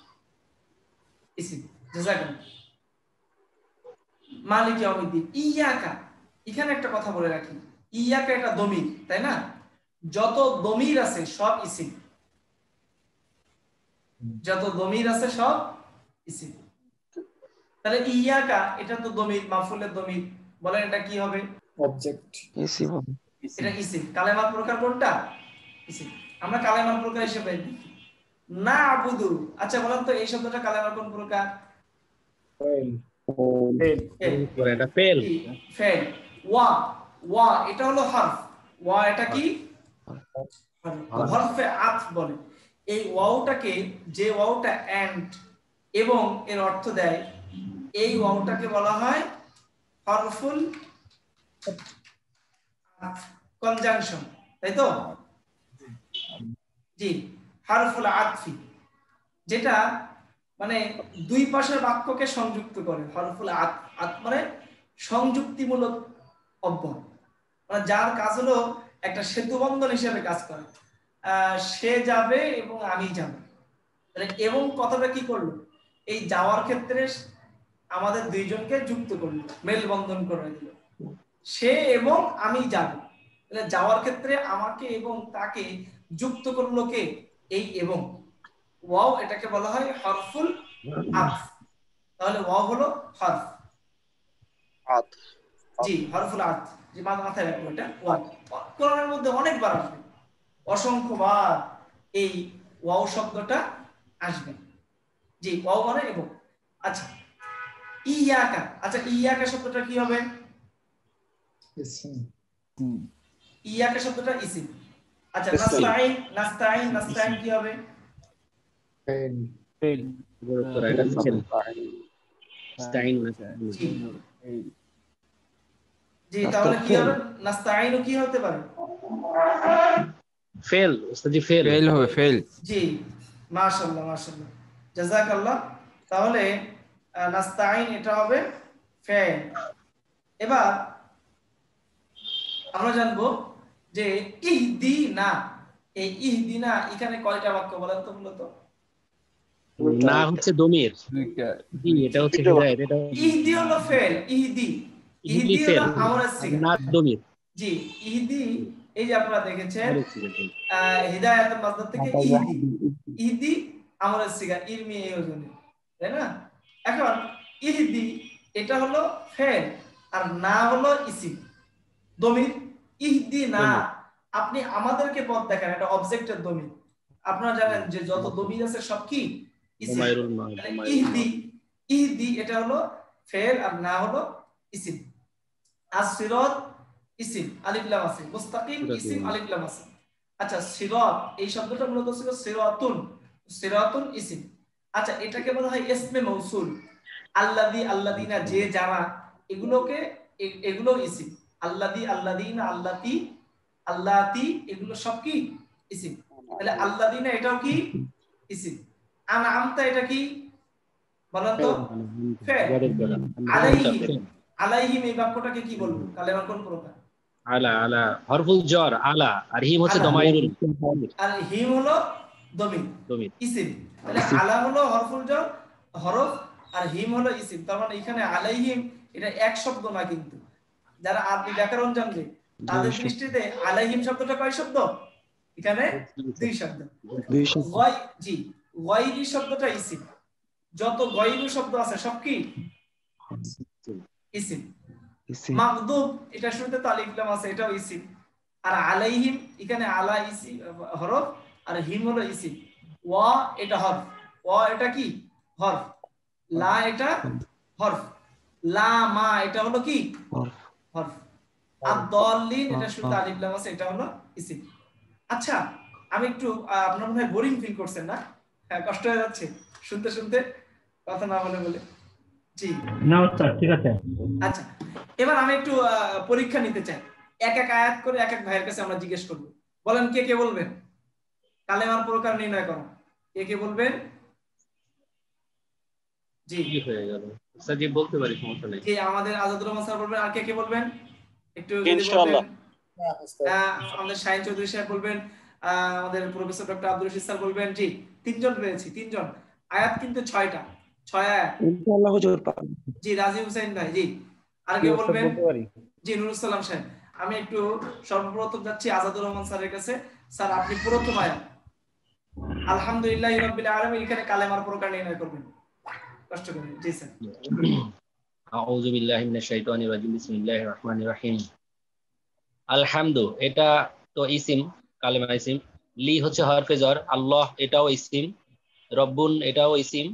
ইসিম, জাযাকাল্লাহ। মালিক ইয়াউমিদ্দিন, ইয়াকা, এখানে একটা কথা বলে রাখি, ইয়াকা এটা দমির, তাই না? যত দমির আছে সব ইসিম, যত দমির আছে সব ইসিম। তাহলে ইয়াকা এটা তো দমির, মাফউলের দমির, বলেন এটা কি হবে? অবজেক্ট। ইসিম হবে। এটা ইসিম। কালেমার প্রকার কোনটা? ইসিম। আমরা কালেমার প্রকার হিসেবে দেখি না আবুদু। আচ্ছা বলেন তো এই শব্দটা কালেমার কোন প্রকার? এটা ফেল। ফেল। ওয়া, ওয়া এটা হলো হরফ, ওয়া এটা কি হরফে আতফ বলে। এই ওয়াওটাকে, যে ওয়াওটা এন্ড এবং এর অর্থ দেয়, এই ওয়াওটাকে বলা হয় হরফুল কনজাংশন, তাই তো? জি, হরফুল আতফি, যেটা মানে দুই পাশের বাক্যকে সংযুক্ত করে। হরফুল আতফ মানে সংযুক্তিমূলক অব্যয়, মানে যার কাজ হলো একটা সেতু বন্ধন হিসেবে কাজ করে। সে যাবে এবং আমি যাব, তাহলে এবং কথাটা কি করলো? এই যাওয়ার ক্ষেত্রে আমাদের দুইজনকে যুক্ত করলো, মেলবন্ধন করে দিল। সে এবং আমি যাব, তাহলে যাওয়ার ক্ষেত্রে আমাকে এবং তাকে যুক্ত করলো কে? এই এবং। ওয়াও এটাকে বলা হয় হরফুল আতফ। তাহলে ওয়াও হলো হরফ। জি, হরফুল আতফ, যে মাথায় রাখবো এটা। ওয়াও কোরআনের মধ্যে অনেকবার আসবে, অসংখ্যবার এই ওয়াও শব্দটা আসবে। জি, ওয়াও মানে এবং। আচ্ছা, ইয়াকা, আচ্ছা ইয়াকা শব্দটা কি হবে? ইসিম। ইয়াকা শব্দটা ইসিম। আচ্ছা, নাস্তাইন, নাস্তাইন, নাস্তাইন কি হবে? ফেল। ফেল। এটা ফেল। স্টাইন। জি, তাহলে কি হবে? নাস্তাইনু কি হতে পারে? ফেল উস্তাদি, ফেল। ফেল হবে, ফেল। জি, মাশাআল্লাহ মাশাআল্লাহ, জাযাকাল্লাহ। তাহলে নাস্তাইন এটা হবে ফেল। এবার আমরা জানবো যে ইহদিনা, এই ইহদিনা এখানে কয়টা বাক্য বলেন তো মূলত? না হচ্ছে দমির, দুইটা। এটা হচ্ছে হিদায়াত, এটা ইহদি হলো ফেল, ইহদি, ইহদি ইহদি হলো ফেল আমরের আর সিগা। না দমির। জি, ইহদি, এই যে আপনারা দেখেছেন আমরের সিগা। হিদায়াতের মাসদার থেকে ইহদি, ইহদি আমরের সিগা, ইরমি এই ওজনে, তাই না? এখন ইহদি এটা হলো ফেল আর না হলো ইসিম, দমির। ইহদি না, দমির। আপনি আমাদেরকে পথ দেখান, এটা অবজেক্টের দমির। আপনারা জানেন যে যত দমির আছে সব কি ইসিম। দমাইরুল মা, তাহলে দমাইরুল মা। ইহদি, ইহদি এটা হলো ফেল আর না হলো ইসিম। as-sirat ইসিম, আলিফ লাম আছে। মুস্তাকিম ইসিম, আলিফ লাম আছে। আচ্ছা, সিরাত এই শব্দটা মূলত ছিল সিরাতুন, সিরাতুন ইসিম। আচ্ছা, এটাকে বলা হয় ইসমে মৌসুল। আল্লাযী, আল্লাযীনা, যে যারা, এগুলোকে এগুলো ইসিম। আল্লাযী, আল্লাযীনা, আল্লাতী, আল্লাতী, এগুলো সব কি ইসিম। তাহলে আল্লাযীনা এটাও কি ইসিম। আনআমতা এটা কি বলেন তো? ফেল। আলাইহিম, আলাইহিম এই বাক্যটাকে কি বলবো? কালেমার কোন প্রকার? আলা, আলা হরফুল জর, আলা, আর হিম হচ্ছে আলা। দমাইরুল আর হিম হলো দমির, দমির। ইসিম। তাহলে আলা হলো হরফুল জর, হরফ, আর হিম হলো ইসিম। তার মানে এখানে আলাইহিম এটা এক শব্দ না, কিন্তু যারা আরবি ব্যাকরণ জানবে তাদের দৃষ্টিতে আলাইহিম শব্দটা কয় শব্দ? এখানে দুই শব্দ। গয়, জি, গয়রি শব্দটা ইসিম। যত গয়রি শব্দ আছে সব কি ইসিম। মাগদুব এটা শুরুতে তো আলিফ লাম আছে, এটাও ইসিম। আর আলাইহিম এখানে আলা ইসিম হরফ, আর হিম হলো ইসিম। ওয়া এটা হরফ, ওয়া এটা কি হরফ, লা এটা হরফ, লা মা এটা হলো কি হরফ। আদ-দাল্লিন এটা শুরুতে আলিফ লাম আছে, এটা হলো ইসিম। আচ্ছা, আমি একটু আপনারা মনে হয় বোরিং ফিল করছেন না? হ্যাঁ, কষ্ট হয়ে যাচ্ছে শুনতে শুনতে, কথা না বলে বলে। জি না স্যার, ঠিক আছে। আচ্ছা, এবার আমি একটু পরীক্ষা নিতে চাই। এক এক আয়াত করে এক এক ভাইয়ের কাছে আমরা জিজ্ঞেস করব। বলেন, কে কে বলবেন কালেমার প্রকার নির্ণয় করো? কে কে বলবেন? জি কি হয়ে গেল উস্তাদি, বলতে পারি, সমস্যা নেই। জি, আমাদের আজাদুর রহমান স্যার বলবেন। আর কে কে বলবেন একটু যদি ইনশাআল্লাহ। বলতেন? আমাদের শাহিন চৌধুরী সাহেব বলবেন, আমাদের professor doctor Abdul Rashid sir বলবেন। জি, তিনজন পেয়েছি, তিনজন। আয়াত কিন্তু 6টা, 6 আয়াত। ইনশাআল্লাহ হুজুর। জি, রাজি হুসাইন ভাই। জি, আর কে বলবেন? জি, নুরুল সালাম সাহেব। আমি একটু সর্বপ্রথম যাচ্ছি আজাদুর রহমান স্যারের কাছে। স্যার, আপনি প্রথম আয়াত আলহামদুলিল্লাহি রাব্বিল আলামিন, এখানে কালেমার প্রকার নির্ণয় করবেন কষ্ট করে। জি স্যার। আউযু বিল্লাহি মিনাশ শাইতানির রাজিম, বিসমিল্লাহির রহমানির রহিম। আলহামদু এটা তো ইসিম, কালেমা ইসিম। লি হচ্ছে হরফে জর, আল্লাহ এটাও ইসিম। রব্বুন এটাও ইসিম,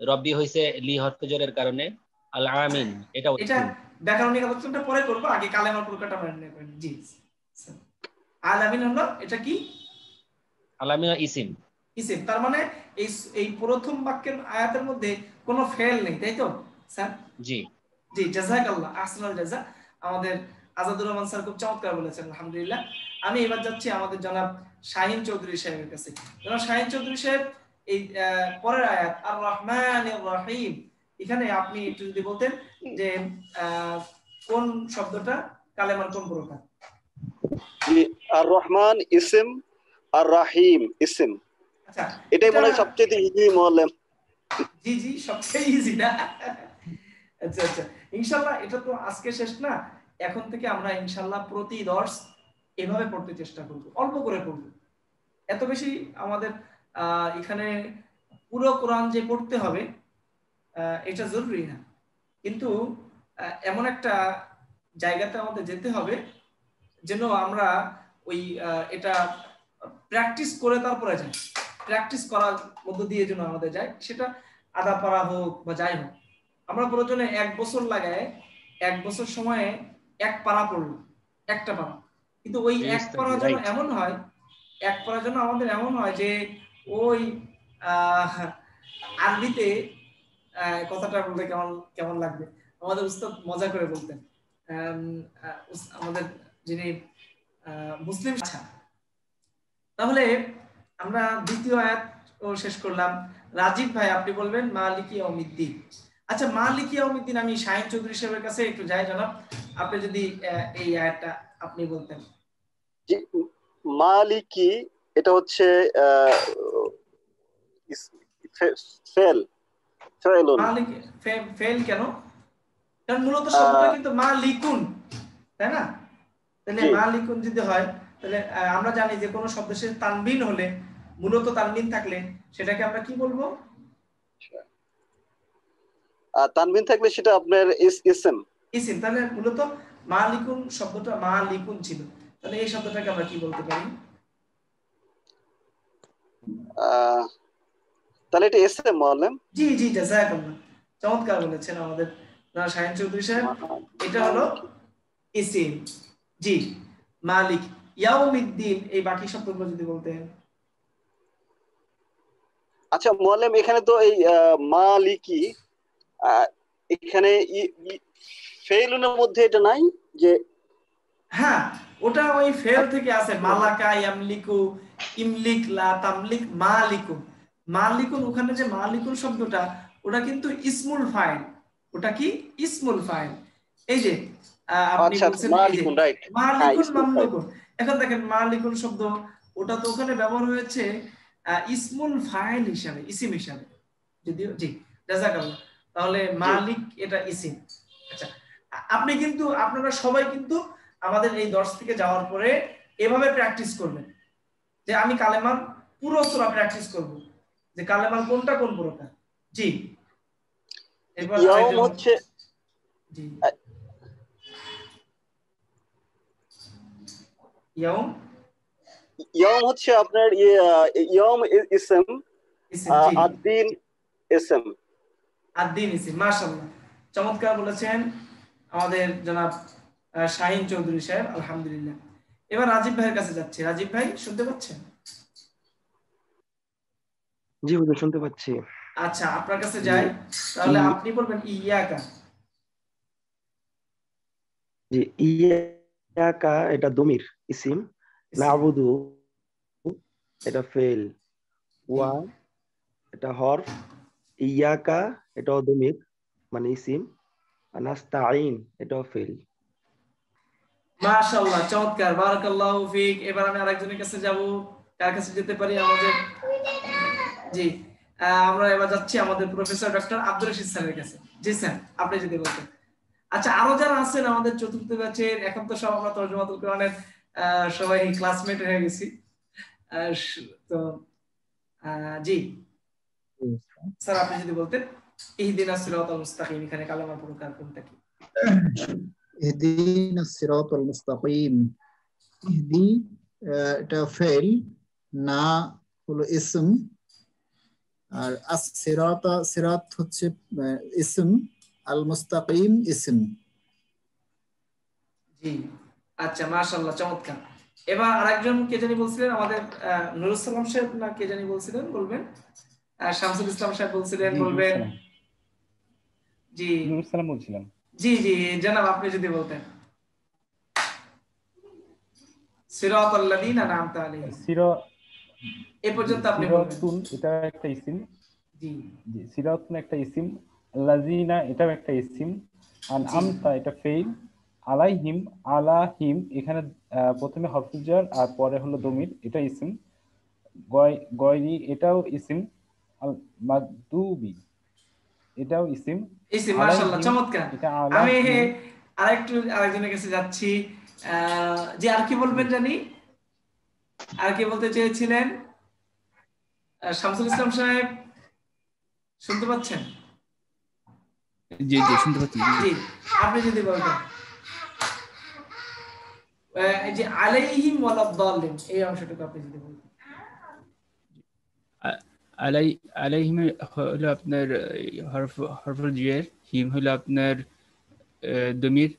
রব্বি হইছে লি হরফে জরের কারণে। আল আমিন এটাও এটা ইসিম। ব্যাকরণিক আলোচনাটা পরে করব, আগে কালেমার প্রকারটা নির্ণয় করেন। জি স্যার। আলামিন হলো এটা কি আলামিন ইসিম। ইসিম। তার মানে এই এই প্রথম বাক্যের আয়াতের মধ্যে কোনো ফেল নেই, তাই তো স্যার? জি জি, জাযাকাল্লাহ, আহসানুল জাযা। আমাদের আজাদুর রহমান স্যার খুব চমৎকার বলেছেন, আলহামদুলিল্লাহ। আমি এবার যাচ্ছি আমাদের জনাব শাহিন চৌধুরী সাহেবের কাছে। জনাব শাহিন চৌধুরী সাহেব, এই পরের আয়াত আর রহমানির রহিম, এখানে আপনি একটু যদি বলতেন যে কোন শব্দটা কালেমার কোন প্রকার? জি, আর রহমান ইসিম, আর রাহিম ইসিম। আচ্ছা, এটাই মনে হয় সবচেয়ে ইজি মুআল্লিম। জি জি, সবচেয়ে ইজি না? আচ্ছা আচ্ছা, ইনশাআল্লাহ এটা তো আজকে শেষ না। এখন থেকে আমরা ইনশাআল্লাহ প্রতি দর্স এভাবে পড়তে চেষ্টা করব, অল্প করে পড়ব। এত বেশি আমাদের এখানে পুরো কোরআন যে পড়তে হবে এটা জরুরি না, কিন্তু এমন একটা জায়গাতে আমাদের যেতে হবে যেন আমরা ওই এটা প্র্যাকটিস করে তারপরে যাই। প্র্যাকটিস করার মধ্য দিয়ে যেন আমাদের যায়, সেটা আধা পারা হোক বা যাই হোক। আমরা প্রয়োজনে 1 বছর লাগায় 1 বছর সময়ে 1 পারা পড়লো, একটা পারা, কিন্তু ওই 1 পারা যেন এমন হয়, 1 পারা যেন আমাদের এমন হয় যে ওই আরবিতে কথাটা বলতে কেমন কেমন লাগবে, আমাদের উস্তাদ মজা করে বলতেন আমাদের যিনি মুসলিম। আচ্ছা, তাহলে আমরা দ্বিতীয় আয়াত শেষ করলাম। রাজীব ভাই আপনি বলবেন মালিকি ইয়াউমিদ্দিন। আচ্ছা, মালিকি ইয়াউমিদ্দিন আমি শাহিন চৌধুরী সাহেবের কাছে একটু যাই জনাব, আপনি যদি এই আয়াতটা আপনি বলতেন। জি, মালিকি এটা হচ্ছে ফেল ফেলুন। মালিক ফেল কেন? কারণ মূলত শব্দটা কিন্তু মালিকুন, তাই না? তাহলে মালিকুন যদি হয় তাহলে আমরা জানি যে কোনো শব্দ শেষে তানবিন হলে, মূলত তানবিন থাকলে সেটাকে আমরা কি বলবো? তানবিন থাকলে সেটা আপনার ইসম। ইসিম। তাহলে মূলত মালিকুন শব্দটা মালিকুন ছিল, তাহলে এই শব্দটাকে আমরা কি বলতে পারি? তাহলে এটা ইসম বললাম। জি জি, জাযাকাল্লাহ, চমৎকার বলেছেন আমাদের শাহিন চৌধুরী সাহেব। এটা হলো ইসিম। জি, মালিক ইয়াউমিদ্দিন, এই বাকি শব্দগুলো যদি বলতেন। আচ্ছা মোয়াল্লেম, এখানে তো এই মালিকি এখানে ফেইলুনের মধ্যে এটা নাই যে? হ্যাঁ, ওটা ওই ফেল থেকে আছে, মালাকা ইয়ামলিকু, ইমলিক লা তামলিক মালিকুন। মালিকুন, ওখানে যে মালিকুন শব্দটা ওটা কিন্তু ইসমুল ফাইল। ওটা কি? ইসমুল ফাইল। এই যে আপনি আচ্ছা বলছেন এই যে মালিকুন, রাইট। হ্যাঁ, মালিকুন ইসমুল ফাইল। মামলুকুন, এখন দেখেন মালিকুন শব্দ ওটা তো ওখানে ব্যবহার হয়েছে ইসমুল ফাইল হিসাবে, ইসিম হিসাবে যদিও। জি, জাযাকাল্লাহ। তাহলে মালিক এটা ইসিম। আচ্ছা, আপনি কিন্তু আপনারা সবাই কিন্তু আমাদের এই দর্শ থেকে যাওয়ার পরে এভাবে প্র্যাকটিস করবেন যে আমি কালেমার পুরো সূরা প্র্যাকটিস করব, যে কালেমার কোনটা কোন প্রকার। জি, এরপর ইয়াউম হচ্ছে, জি, ইয়াউম ইয়াউম হচ্ছে আপনার ইয়াউম ইসম, ইসিম। জি, আদ-দিন ইসম। আদ-দিন ইসিম। মাশাআল্লাহ, চমৎকার বলেছেন আমাদের জনাব শাহিন চৌধুরী সাহেব, আলহামদুলিল্লাহ। এবার রাজীব ভাইয়ের কাছে যাচ্ছে। রাজীব ভাই শুনতে পাচ্ছেন? জি হুজুর, শুনতে পাচ্ছি। আচ্ছা, আপনার কাছে যাই, তাহলে আপনি বলবেন ইয়াকা। জি, ইয়াকা এটা দমির ইসিম, নাবুদু এটা ফেল, ওয়া এটা হরফ, ইয়াকা এটাও দমির মানে ইসিম, আর নাস্তাইন এটাও ফেল। মাশাআল্লাহ, চমৎকার, বারাকাল্লাহু ফিক। এবার আমি আরেকজনের কাছে যাব। কার কাছে যেতে পারি? আমাদের জি, আমরা এবার যাচ্ছি আমাদের প্রফেসর ডক্টর আব্দুর রশিদ স্যারের কাছে। জি স্যার, আপনি যদি বলতেন। আচ্ছা, আরো যারা আছেন আমাদের চতুর্থ ব্যাচের, এখন তো সব আমরা তরজমাতুল কোরআনের সবাই ক্লাসমেট হয়ে গেছি। তো জি স্যার, আপনি যদি বলতেন ইহদিনাস সিরাতাল মুস্তাকিম, এখানে কালেমার প্রকার কোনটা কি? ইহদিনাস সিরাতাল মুস্তাকিম। ইহদি এটা ফেল, না হলো ইসম, আর সিরাতা সিরাত হচ্ছে ইসম, আল মুস্তাকিম ইসম। জি, আচ্ছা, মাশাআল্লাহ, চমৎকার। এবার আরেকজন কে জানি বলছিলেন, আমাদের নুরুল সালাম সাহেব না কে জানি বলছিলেন, বলবেন। শামসুল ইসলাম সাহেব বলছিলেন, বলবেন। জি, নুরুল সালাম বলছিলাম। জি জি, জানাব, আপনি যদি বলতেন সিরাতাল লাযিনা আন'আমতা আলাইহিম, এই পর্যন্ত আপনি বলবেন। সিরাতুন এটা একটা ইসিম। জি জি, সিরাতুন একটা ইসিম, লাযিনা এটাও একটা ইসিম, আন'আমতা এটা ফেইল, আলাইহিম আলাহিম এখানে প্রথমে হরফুল জার আর পরে হলো দমির, এটা ইসিম। গয়রি এটাও ইসিম, আল মাগদুবি এটাও ইসিম। ইসিম, মাশাআল্লাহ, চমৎকার। এটা আমি আলাহিম। আরেকজনের কাছে যাচ্ছি। জি, আর কি বলবেন জানি? আর কি বলতে চেয়েছিলেন? শামসুল ইসলাম সাহেব শুনতে পাচ্ছেন? জি জি, শুনতে পাচ্ছি। জি, আপনি যদি বলতেন এই যে আলাইহিম ওয়ালাদ-দাল্লিন, এই অংশটুকু আপনি যদি বলতেন। আলাইহিম হলো আপনার হরফুল জিয়ের, হিম হলো আপনার দমির,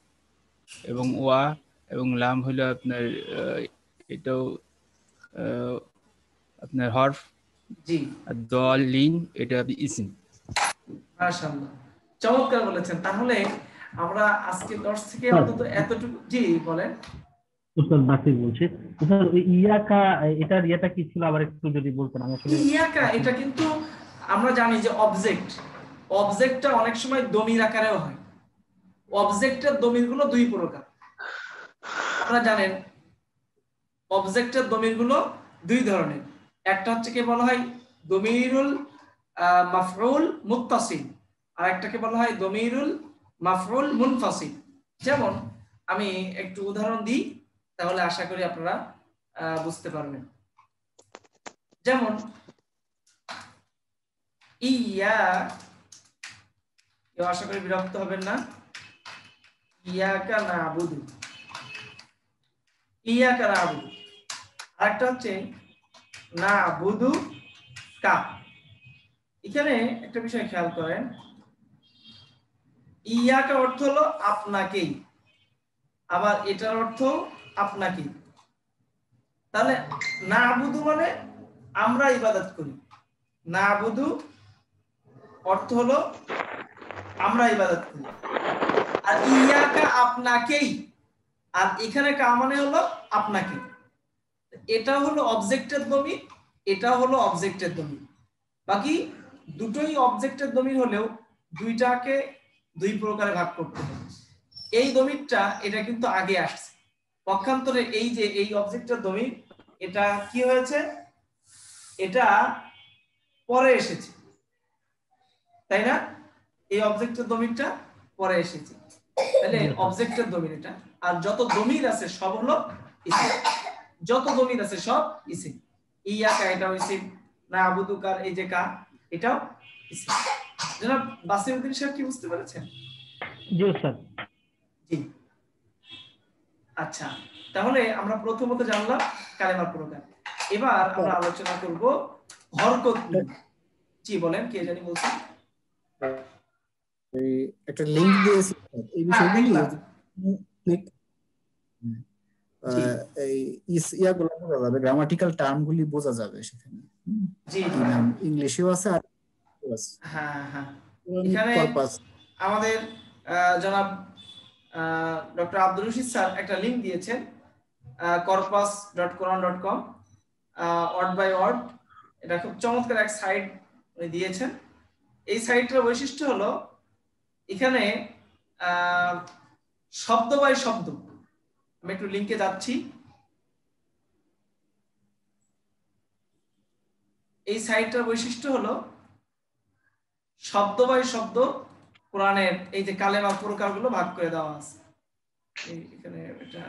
এবং ওয়া এবং লাম হলো আপনার এটাও আপনার হরফ। জি, আর দাল্লিন এটা ইসিম। মাশাআল্লাহ, চমৎকার বলেছেন। তাহলে আমরা আজকে 10 থেকে অন্তত এতটুকু। জি বলেন। উস্তাদ বাসির বলছি। উস্তাদ ওই ইয়াকা এটার ইয়েটা কি ছিল আবার একটু যদি বলতেন। আমি আসলে ইয়াকা এটা কিন্তু আমরা জানি যে অবজেক্টটা অনেক সময় দমির আকারেও হয়। অবজেক্টের দমিরগুলো দুই প্রকার, আপনারা জানেন। অবজেক্টের দমিরগুলো দুই ধরনের। একটা হচ্ছে কি বলা হয় দমিরুল মাফউল মুত্তাসিল, আর একটাকে বলা হয় দমিরুল মাফউল মুনফাসিল। যেমন আমি একটু উদাহরণ দিই, তাহলে আশা করি আপনারা বুঝতে পারবেন। যেমন ইয়া, কেউ আশা করি বিরক্ত হবেন না। ইয়াকা নাবুদু, ইয়াকা নাবুদু। আরেকটা হচ্ছে নাবুদু কা। এখানে একটা বিষয় খেয়াল করেন, ইয়াকা অর্থ হলো আপনাকেই, আবার এটার অর্থ আপনাকেই। তাহলে নাবুদু মানে আমরা ইবাদত করি, নাবুদু অর্থ হলো আমরা ইবাদত করি। আর ইয়াকা আপনাকেই, আর এখানে কা মানে হলো আপনাকে। এটা হলো অবজেক্টের দমির, এটা হলো অবজেক্টের দমির। বাকি দুটোই অবজেক্টের দমির হলেও দুইটাকে দুই প্রকারে ভাগ করতে হবে। এই দমিরটা এটা কিন্তু আগে আসছে, পক্ষান্তরে এই যে এই অবজেক্টের দমির এটা কি হয়েছে, এটা পরে এসেছে, তাই না? এই অবজেক্টের দমিরটা পরে এসেছে, তাহলে অবজেক্টের দমির এটা। আর যত দমির আছে সব হলো ইসিম, যত দমির আছে সব ইসিম। ইয়াকা এটাও ইসিম, নাবুদুকার এই যে কা এটাও ইসিম। জনাব বাসিরউদ্দিন সাহেব কি বুঝতে পেরেছেন? জি স্যার। জি, আচ্ছা। তাহলে আমরা প্রথমত জানলাম কালেমার প্রকার। এবার আমরা আলোচনা করব হরকত নিয়ে। জি বলেন, কে জানি বলছেন? একটা লিংক দিয়েছি এই বিষয়গুলি ক্লিক এই ইয়াগুলো বোঝা যাবে, গ্রামাটিক্যাল টার্মগুলি বোঝা যাবে সেখানে। জি ইংলিশেও আছে আর হ্যাঁ হ্যাঁ। এখানে আমাদের জনাব ডক্টর আব্দুল রশিদ স্যার একটা লিংক দিয়েছেন, corpus.quran.com, ওয়ার্ড বাই ওয়ার্ড। এটা খুব চমৎকার এক সাইট উনি দিয়েছেন। এই সাইটের বৈশিষ্ট্য হলো এখানে শব্দ বাই শব্দ, আমি একটু লিংকে যাচ্ছি। এই সাইটটার বৈশিষ্ট্য হলো শব্দ বাই শব্দ কোরআনের এই যে কালেমার প্রকারগুলো ভাগ করে দেওয়া আছে। এখানে এটা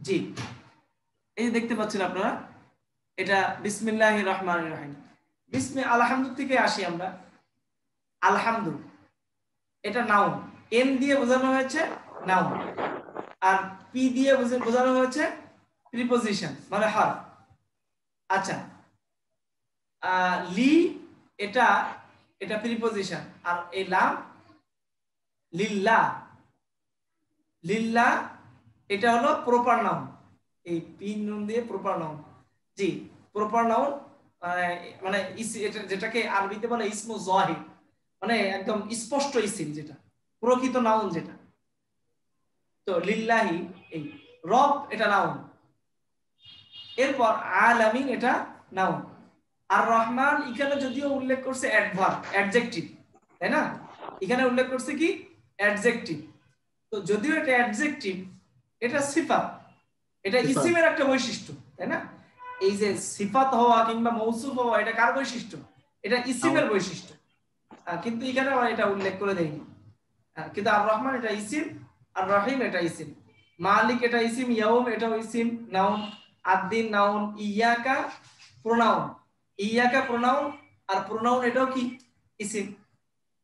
জি এই দেখতে পাচ্ছেন আপনারা, এটা বিসমিল্লাহির রহমানির রহিম। আলহামদু থেকে আসি আমরা। আলহামদু এটা নাউন, এন দিয়ে বোঝানো হয়েছে নাউন, আর পি দিয়ে বোঝানো হয়েছে প্রিপজিশন মানে হার্ফ। আচ্ছা, লি এটা প্রিপজিশন, আর এই লাম লিল্লাহ, লিল্লাহ এটা হলো প্রপার নাউন। এই পিন নুন দিয়ে প্রপার নাউন। জি, প্রপার নাউন মানে যেটাকে আরবিতে বলে ইসমু যাহির, মানে একদম স্পষ্ট ইসিম, যেটা প্রকৃত নাউন যেটা। তো লিল্লাহি এই রব এটা নাউন। এরপর আলামিন এটা নাউন। আর রহমান এখানে যদিও উল্লেখ করছে অ্যাডভার্ব, অ্যাডজেক্টিভ, তাই না? এখানে উল্লেখ করছে কি অ্যাডজেক্টিভ। তো যদিও এটা অ্যাডজেক্টিভ, এটা সিফাত, এটা ইসিমের একটা বৈশিষ্ট্য, তাই না? এই যে সিফাত হওয়া কিংবা মৌসুফ হওয়া এটা কার বৈশিষ্ট্য? এটা ইসিমের বৈশিষ্ট্য, কিন্তু এখানে এটা উল্লেখ করে দেয়নি। কিন্তু আর রহমান এটা ইসিম, আর রহিম এটা ইসিম, মালিক এটা ইসিম, ইয়াউম এটাও ইসিম নাউন, আদ-দিন নাউন, ইয়াকা প্রোনাউন, ইয়াকা প্রোনাউন, আর প্রোনাউন এটাও কি ইসিম।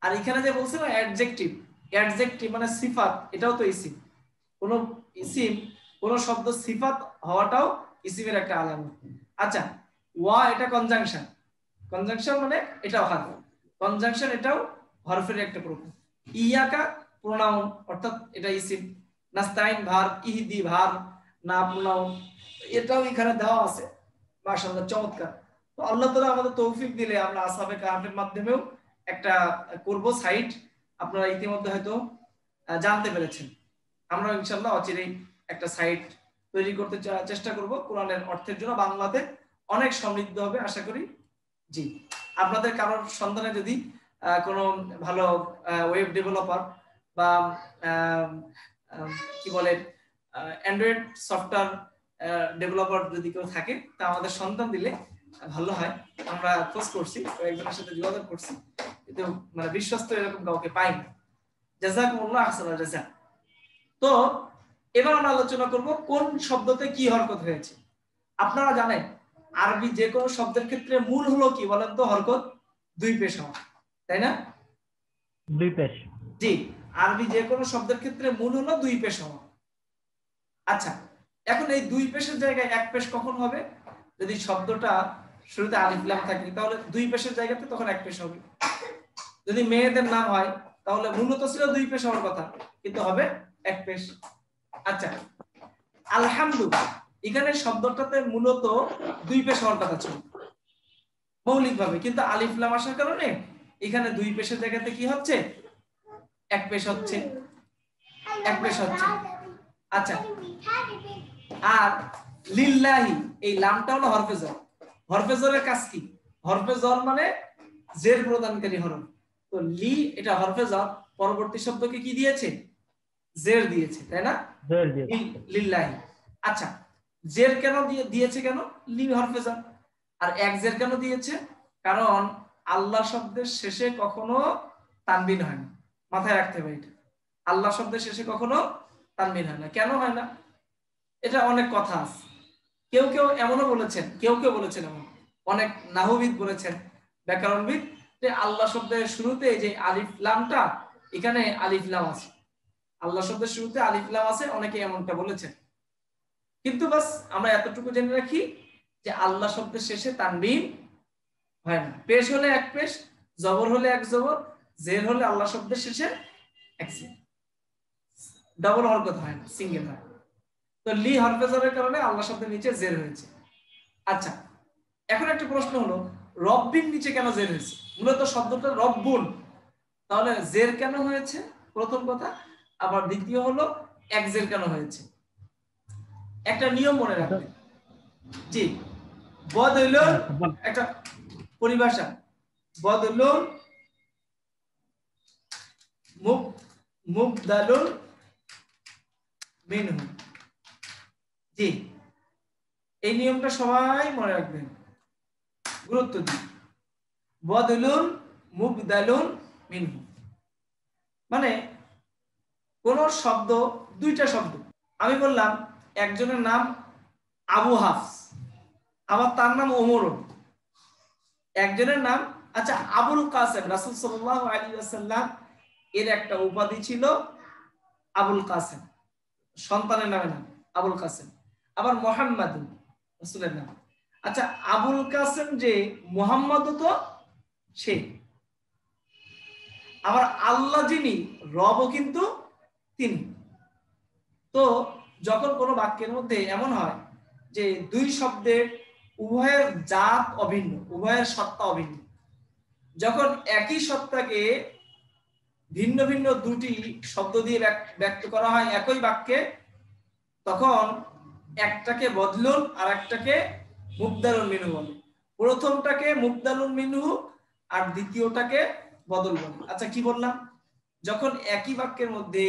আর এখানে যে বলছে না অ্যাডজেক্টিভ, অ্যাডজেক্টিভ মানে সিফাত, এটাও তো ইসিম। কোন ইসিম, কোন শব্দ সিফাত হওয়াটাও ইসিমের একটা আলামত। আচ্ছা, ওয়া এটা কনজাংশন, কনজাংশন মানে এটাও হরফ, কনজাংশন এটাও হরফের একটা প্রকার। ইয়াকা প্রোনাউন অর্থাৎ এটা ইসিম, নাস্তাইন ভার্ব, ইহদি ভার্ব, না প্রোনাউন, এটাও এখানে দেওয়া আছে। মাশাআল্লাহ, চমৎকার। তো আল্লাহ তাআলা আমাদের তৌফিক দিলে আমরা আসহাবে কাহফের মাধ্যমেও একটা করব সাইট, আপনারা ইতিমধ্যে হয়তো জানতে পেরেছেন। আমরা ইনশাআল্লাহ অচিরেই একটা সাইট তৈরি করতে চেষ্টা করব কোরআনের অর্থের জন্য, বাংলাতে অনেক সমৃদ্ধ হবে আশা করি। জি, আপনাদের কারোর সন্ধানে যদি কোনো ভালো ওয়েব ডেভেলপার বা কি বলে অ্যান্ড্রয়েড সফটওয়্যার ডেভেলপার যদি কেউ থাকে তা আমাদের সন্ধান দিলে ভালো হয়। আমরা খোঁজ করছি, কয়েকজনের সাথে যোগাযোগ করছি, কিন্তু মানে বিশ্বস্ত এরকম কাউকে পাই না। জাযাকুমুল্লাহ আহসানাল জাযা। তো এবার আমরা আলোচনা করব কোন শব্দতে কি হরকত হয়েছে। আপনারা জানেন আরবি যে কোনো শব্দের ক্ষেত্রে মূল হলো কি বলেন তো? হরকত দুই পেশ হওয়া, তাই না? দুই পেশ। জি, আরবি যে কোনো শব্দের ক্ষেত্রে মূল হলো দুই পেশ হওয়া। আচ্ছা, এখন এই দুই পেশের জায়গায় এক পেশ কখন হবে? যদি শব্দটা শুরুতে আলিফ লাম থাকে তাহলে দুই পেশের জায়গাতে তখন এক পেশ হবে। যদি মেয়েদের নাম হয় তাহলে মূলত ছিল দুই পেশ হওয়ার কথা, কিন্তু হবে এক পেশ। আচ্ছা, আলহামদু এখানে শব্দটাতে মূলত দুই পেশ হওয়ার কথা ছিল মৌলিকভাবে, কিন্তু আলিফ লাম আসার কারণে এখানে দুই পেশের জায়গাতে কি হচ্ছে? এক পেশ হচ্ছে, এক পেশ হচ্ছে। আচ্ছা, আর লিল্লাহি এই লামটা হলো হরফে জর। হরফে জরের কাজ কি? হরফে জর মানে জের প্রদানকারী হরফ। তো লি এটা হরফে জর, পরবর্তী শব্দকে কি দিয়েছে? জের দিয়েছে, তাই না? জের দিয়েছে লিল্লাহি। আচ্ছা, জের কেন দিয়েছে? কেন? লি হরফে জর। আর এক জের কেন দিয়েছে? কারণ আল্লাহ শব্দের শেষে কখনো তানবিন হয় না, মাথায় রাখতে হবে এটা। আল্লাহ শব্দের শেষে কখনো তানবিন হয় না। কেন হয় না? এটা অনেক কথা আছে। কেউ কেউ এমনও বলেছেন, কেউ কেউ বলেছেন এমন, অনেক নাহবিদ বলেছেন, ব্যাকরণবিদ, যে আল্লাহ শব্দের শুরুতে যে আলিফ লামটা, এখানে আলিফ লাম আছে, আল্লাহ শব্দের শুরুতে আলিফ লাম আছে, অনেকে এমনটা বলেছেন। কিন্তু বাস আমরা এতটুকু জেনে রাখি যে আল্লাহ শব্দের শেষে তানবিন হয় না। পেশ হলে এক পেশ, জবর হলে এক জবর, জের হলে আল্লাহ শব্দের শেষে এক জের, ডাবল হরকত হয় না, সিঙ্গেল হয়। তো লি হরফে জরের কারণে আল্লাহ শব্দের নিচে জের হয়েছে। আচ্ছা, এখন একটা প্রশ্ন হলো, রব্বিন নিচে কেন জের হয়েছে? মূলত শব্দটা রব্বুন, তাহলে জের কেন হয়েছে? প্রথম কথা। আবার দ্বিতীয় হলো এক জের কেন হয়েছে? একটা নিয়ম মনে রাখবেন। জি, বদলুন একটা পরিভাষা, বদলুন মুবদালুন মিনহু। জি, এই নিয়মটা সবাই মনে রাখবেন, গুরুত্ব দিন। বদলুন মুবদালুন মিনহু মানে কোন শব্দ, দুইটা শব্দ, আমি বললাম একজনের নাম আবু হাফস, আবার তার নাম ওমর। একজনের নাম, আচ্ছা, আবুল কাসেম, রাসূল সাল্লাল্লাহু আলাইহি ওয়াসাল্লাম এর একটা উপাধি ছিল আবুল কাসেম, সন্তানের নামে নাম আবুল কাসেম। আবার মুহাম্মদ রাসূলের নাম। আচ্ছা, আবুল কাসেম যে, মুহাম্মদ তো সে। আবার আল্লাহ যিনি, রবও কিন্তু তিনি। তো যখন কোনো বাক্যের মধ্যে এমন হয় যে দুই শব্দের উভয়ের জাত অভিন্ন, উভয়ের সত্তা অভিন্ন, যখন একই সত্তাকে ভিন্ন ভিন্ন দুটি শব্দ দিয়ে ব্যক্ত করা হয় একই বাক্যে, তখন একটাকে বদলুন আর একটাকে মুবদালুন মিনহু বলে। প্রথমটাকে মুবদালুন মিনহু আর দ্বিতীয়টাকে বদল বলে। আচ্ছা, কি বললাম? যখন একই বাক্যের মধ্যে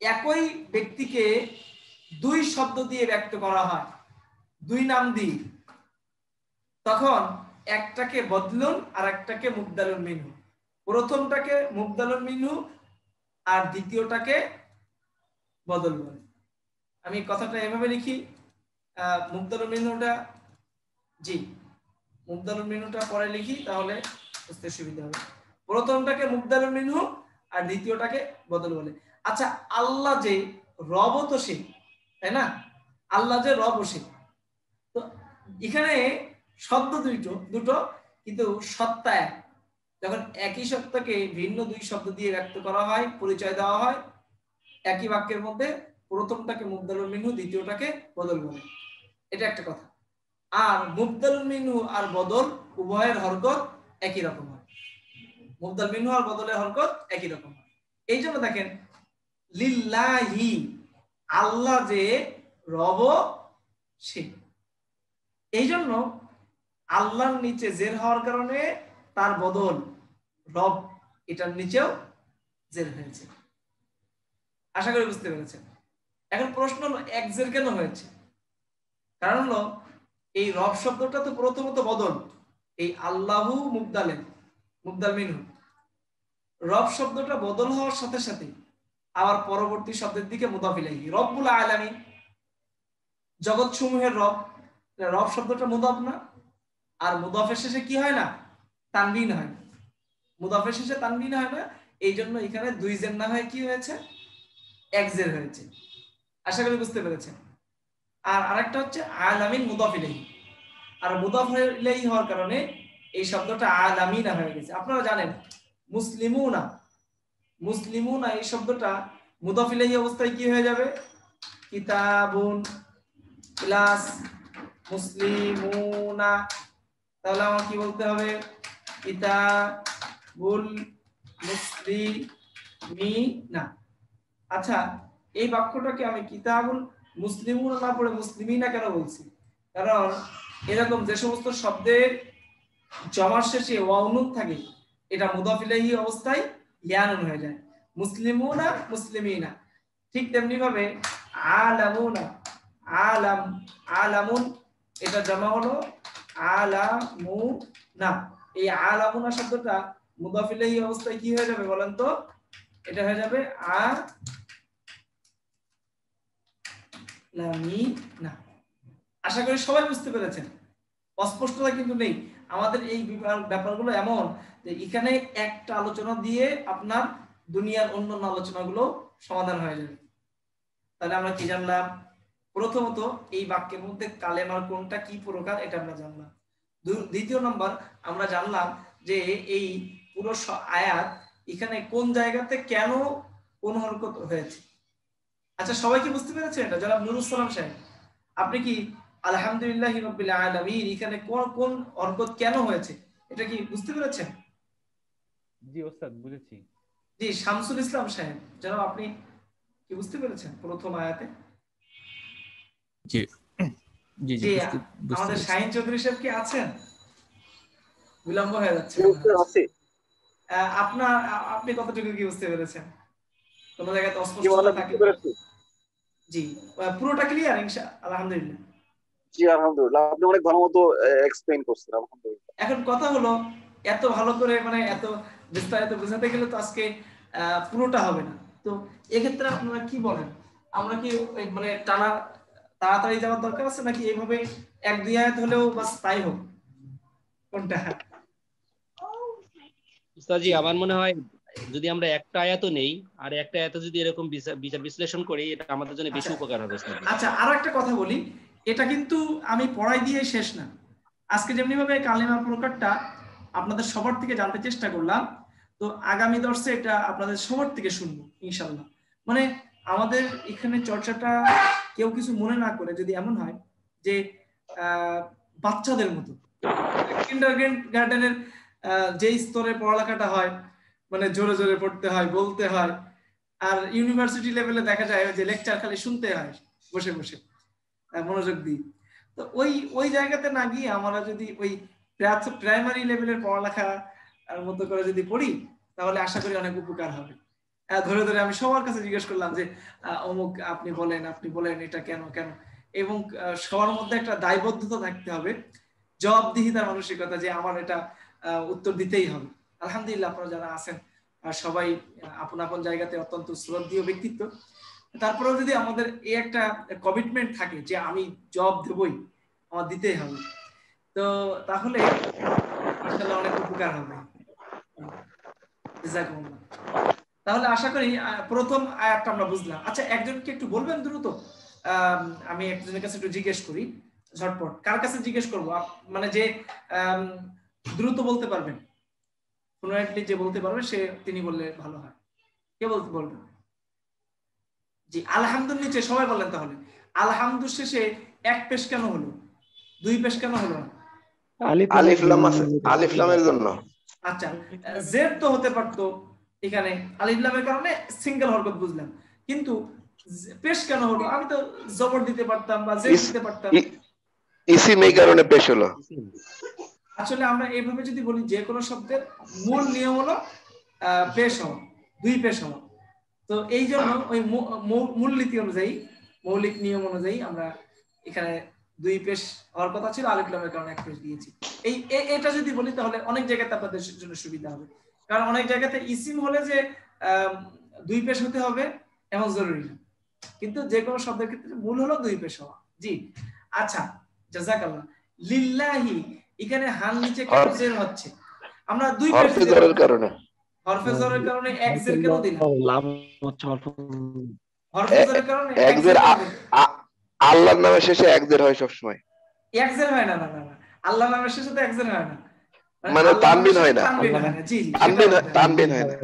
একই ব্যক্তিকে দুই শব্দ দিয়ে ব্যক্ত করা হয়, দুই নাম দিয়ে, তখন একটাকে বদলুন আর একটাকে মুবদালুন মিনহু। প্রথমটাকে মুবদালুন মিনহু আর দ্বিতীয়টাকে বদল বলে। আমি কথাটা এভাবে লিখি, মুবদালুন মিনহুটা, জি, মুবদালুন মিনহুটা পরে লিখি, তাহলে বুঝতে সুবিধা হবে। প্রথমটাকে মুবদালুন মিনহু আর দ্বিতীয়টাকে বদল বলে। আচ্ছা, আল্লাহ যে রব তো সে, তাই না? আল্লাহ যে রব সে। তো এখানে শব্দ দুটো কিন্তু সত্তা এক। যখন একই সত্তাকে ভিন্ন দুই শব্দ দিয়ে ব্যক্ত করা হয়, পরিচয় দেওয়া হয় একই বাক্যের মধ্যে, প্রথমটাকে মুবদালুন মিনহু, দ্বিতীয়টাকে বদল বলে। এটা একটা কথা। আর মুবদালুন মিনহু আর বদল উভয়ের হরকত একই রকম হয়, মুবদাল মিনহু আর বদলের হরকত একই রকম হয়। এই জন্য দেখেন লিল্লাহি, আল্লাহ যে রব সে, এই জন্য আল্লাহর নিচে জের হওয়ার কারণে তার বদল রব এটার নিচেও জের হয়েছে। আশা করি বুঝতে পেরেছেন। এখন প্রশ্ন হলো এক জের কেন হয়েছে? কারণ হলো এই রব শব্দটা তো প্রথমত বদল, এই আল্লাহু মুবদাল মিনহু, রব শব্দটা বদল হওয়ার সাথে সাথে আবার পরবর্তী শব্দের দিকে মুদাফ ইলাইহি, রব্বুল আলামিন, জগৎ সমূহের রব, রব শব্দটা মুদাফ না, আর মুদাফের শেষে কি হয় না? তানবিন হয়। মুদাফের শেষে তানবিন হয় না, এই জন্য এখানে দুই জের না হয়ে কি হয়েছে? এক জের হয়েছে। আশা করি বুঝতে পেরেছেন। আর আরেকটা হচ্ছে আলামিন মুদাফ ইলাইহি, আর মুদাফ ইলাইহি হওয়ার কারণে এই শব্দটা আলামিনা হয়ে গেছে। আপনারা জানেন মুসলিমুনা, মুসলিমুনা এই শব্দটা মুদাফ ইলাইহি অবস্থায় কি হয়ে যাবে? কিতাবুন প্লাস মুসলিমুনা, তাহলে আমার কি বলতে হবে? কিতাবুল মুসলিমিনা। আচ্ছা, এই বাক্যটাকে আমি কিতাবুল মুসলিমুনা না পড়ে মুসলিমিনা কেন বলছি? কারণ এরকম যে সমস্ত শব্দের জমার শেষে ওয়াও নুন থাকে, এটা মুদাফ ইলাইহি অবস্থায় ইয়া নুন হয়ে যায়, মুসলিমুনা মুসলিমিনা। ঠিক তেমনি ভাবে আলামুনা, আলামুন এটা জমা হলো আলামুনা। এই আলামুনা শব্দটা মুদাফ ইলাইহি অবস্থায় কি হয়ে যাবে বলেন তো? এটা হয়ে যাবে আলামিনা। আশা করি সবাই বুঝতে পেরেছেন। অস্পষ্টতা কিন্তু নেই। আমাদের এই ব্যাপারগুলো এমন যে এখানে একটা আলোচনা দিয়ে আপনার দুনিয়ার অন্যান্য আলোচনাগুলো সমাধান হয়ে যাবে। তাহলে আমরা কি জানলাম? প্রথমত এই বাক্যের মধ্যে কালেমার কোনটা কি প্রকার এটা আমরা জানলাম। দ্বিতীয় নম্বর আমরা জানলাম যে এই পুরো আয়াত এখানে কোন জায়গাতে কেন কোন হরকত হয়েছে। আচ্ছা, সবাই কি বুঝতে পেরেছেন এটা? জনাব নুরুস সালাম সাহেব, আপনি কি আলহামদুলিল্লাহি রাব্বিল আলামিন এখানে কোন কোন হরকত কেন হয়েছে এটা কি বুঝতে পেরেছেন? জি ওস্তাদ, বুঝেছি। জি, শামসুল ইসলাম সাহেব, জনাব আপনি কি বুঝতে পেরেছেন প্রথম আয়াতে? জি জি জি, আমাদের শাহিন চৌধুরী সাহেব কি আছেন? বিলম্ব হয়ে যাচ্ছে। আপনি কতটুকু কি বুঝতে পেরেছেন? কোন জায়গায় অস্পষ্টতা থাকে? জি, পুরোটা ক্লিয়ার ইনশাআল্লাহ? আলহামদুলিল্লাহ। জি আলহামদুলিল্লাহ, আপনি অনেক ভালো মতো এক্সপ্লেইন করছেন, আলহামদুলিল্লাহ। এখন কথা হলো এত ভালো করে মানে এত বিস্তারিত বোঝাতে গেলে তো আজকে পুরোটা হবে না। তো এক্ষেত্রে আপনারা কি বলেন? আমরা কি মানে টানা তাড়াতাড়ি যাওয়ার দরকার আছে, নাকি এইভাবে এক দুই আয়াত হলেও বাস তাই হোক? কোনটা? উস্তাদজি, আমার মনে হয় যদি আমরা একটা আয়াত নেই আর একটা আয়াত যদি এরকম বিচার বিশ্লেষণ করি, এটা আমাদের জন্য বেশি উপকার হবে। আচ্ছা, আরো একটা কথা বলি, এটা কিন্তু আমি পড়াই দিয়ে শেষ না। আজকে যেমনি ভাবে কালেমার প্রকারটা আপনাদের সবার থেকে জানতে চেষ্টা করলাম, তো আগামী দর্শে এটা আপনাদের সবার থেকে শুনবো ইনশাআল্লাহ। মানে আমাদের এখানে চর্চাটা কেউ কিছু মনে না করে যদি এমন হয় যে বাচ্চাদের মতো কিন্ডারগার্টেনের যে স্তরে পড়ালেখাটা হয়, মানে জোরে জোরে পড়তে হয়, বলতে হয়, আর ইউনিভার্সিটি লেভেলে দেখা যায় যে লেকচার খালি শুনতে হয় বসে বসে মনোযোগ দিয়ে। তো ওই জায়গাতে না গিয়ে আমরা যদি ওই প্রাইমারি লেভেলের পড়ালেখা মতো করে যদি পড়ি, তাহলে আশা করি অনেক উপকার হবে। ধরে ধরে আমি সবার কাছে জিজ্ঞেস করলাম যে অমুক আপনি বলেন এটা কেন কেন, এবং সবার মধ্যে একটা দায়বদ্ধতা থাকতে হবে, জবাবদিহিতার মানসিকতা, যে আমার এটা উত্তর দিতেই হবে। আলহামদুলিল্লাহ, আপনারা যারা আছেন সবাই আপন আপন জায়গাতে অত্যন্ত শ্রদ্ধেয় ব্যক্তিত্ব। তারপরেও যদি আমাদের এই একটা কমিটমেন্ট থাকে যে আমি জব দেবই, আমার দিতেই হবে, তো তাহলে ইনশাআল্লাহ অনেক উপকার হবে। তাহলে আশা করি প্রথম আয়াতটা আমরা বুঝলাম। আচ্ছা, একজনকে একটু বলবেন দ্রুত, আমি একজনের কাছে একটু জিজ্ঞেস করি ঝটপট। কার কাছে জিজ্ঞেস করব? মানে যে দ্রুত বলতে পারবেন, ফ্লুয়েন্টলি যে বলতে পারবে তিনি বললে ভালো হয়। কে বলবেন? জি, আলহামদুলিল্লাহ নিচে সবাই বলেন। তাহলে আলহামদুলিল্লাহ শেষে এক পেশ কেন হলো, দুই পেশ কেন হলো না? আলিফ লাম আছে, আলিফ লামের জন্য। আচ্ছা, জেড তো হতে পারতো এখানে, আলিফ লামের কারণে সিঙ্গেল হরকত বুঝলাম, কিন্তু পেশ কেন হলো? আমি তো জবর দিতে পারতাম বা জেড দিতে পারতাম। ইসিম এই কারণে পেশ হলো। আসলে আমরা এইভাবে যদি বলি যে কোনো শব্দের মূল নিয়ম হলো পেশ হওয়া, দুই পেশ হওয়া। তো এই জন্য ওই মূলনীতি অনুযায়ী, মৌলিক নিয়ম অনুযায়ী আমরা এখানে দুই পেশ হওয়ার কথা ছিল, আলিফ লামের কারণে এক পেশ দিয়েছি। এটা যদি বলি তাহলে অনেক জায়গাতে আপনাদের জন্য সুবিধা হবে, কারণ অনেক জায়গাতে ইসিম হলে যে দুই পেশ হতে হবে এমন জরুরি না, কিন্তু যে কোনো শব্দের ক্ষেত্রে মূল হলো দুই পেশ হওয়া। জি আচ্ছা, জাযাকাল্লাহ। লিল্লাহি এখানে হান নিচে কেন জের হচ্ছে? আমরা দুই পেশ দিতে পারি কারণে, হরফে জরের কারণে এক জের কেন দিলাম? লাম হচ্ছে হরফে জরের কারণে এক জের, আল্লাহর নামের শেষে এক জের হয় সব সময়। এক জের হয় না, না না না, আল্লাহর নামের শেষে তো এক জের হয় না, মানে তানবিন হয় না, তানবিন হয় না। জি জি, তানবিন হয় না।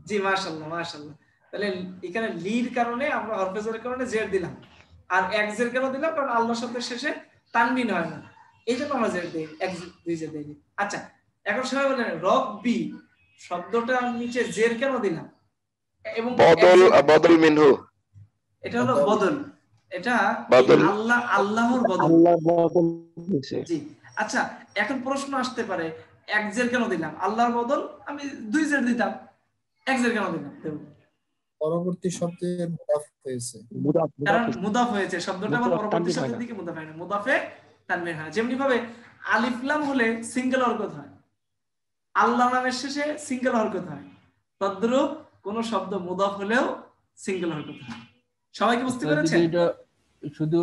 জি মাশাআল্লাহ মাশাআল্লাহ। তাহলে এখানে লির কারণে আমরা হরফে জরের কারণে জের দিলাম, আর এক জের কেন দিলাম? কারণ আল্লাহ শব্দের শেষে তানবিন হয় না, এইজন্য আমরা জের দেই, এক দুই জের দেই। আচ্ছা, এখন সবাই বলেন রব্বি শব্দটার নিচে জের কেন দিলাম? এবং বদল মিনহু, এটা হলো বদল, এটা আল্লাহর বদল। জি আচ্ছা, এখন প্রশ্ন আসতে পারে এক জের কেন দিলাম? আল্লাহর বদল আমি দুই জের দিতাম, এক জের কেন দিলাম? পরবর্তী শব্দের মুদাফ হয়েছে, কারণ মুদাফ হয়েছে, শব্দটা আমার পরবর্তী শব্দের দিকে মুদাফ হয় না, মুদাফে তানবিন হয়। যেমনি ভাবে আলিফ লাম হলে সিঙ্গেল হরকত হয়, আল্লাহ নামের শেষে সিঙ্গেল হরকত হয়, তদ্রূপ কোন শব্দ মুদাফ হলেও সিঙ্গেল হরকত হয়। সবাই কি বুঝতে পেরেছেন? এটা শুধু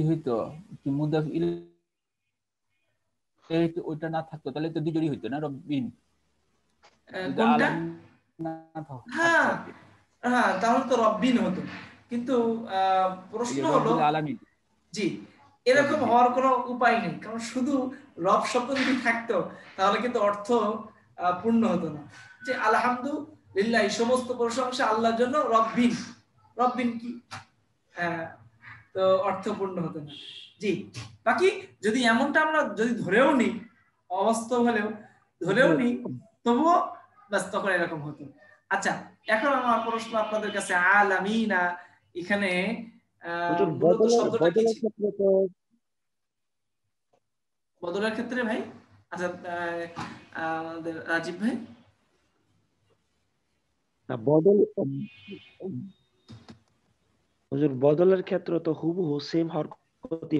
হইতো কি মুদাফ ইলাইহি ওইটা না থাকতো তাহলে তো দুজনই হইতো না, রব্বিন কোনটা? হ্যাঁ হ্যাঁ, তাহলে তো রব্বিন হতো, কিন্তু প্রশ্ন হলো জি এরকম হওয়ার কোনো উপায় নেই, কারণ শুধু রব শব্দ যদি থাকতো তাহলে কিন্তু অর্থ পূর্ণ হতো না। যে আলহামদুলিল্লাহ সমস্ত প্রশংসা আল্লাহর জন্য, রব্বিন, রব্বিন কি তো অর্থ পূর্ণ হতো না। জি বাকি যদি এমনটা আমরা যদি ধরেও নিই, অবাস্তব হলেও ধরেও নিই, তবুও বাস তখন এরকম হতো। আচ্ছা, এখন আমার প্রশ্ন আপনাদের কাছে, আলামিনা এখানে মূলত শব্দটা কি ছিল? বদলের ক্ষেত্রে ভাই, আচ্ছা আমাদের রাজীব ভাই, বদলের ক্ষেত্রে তো হুবহু সেম হরকত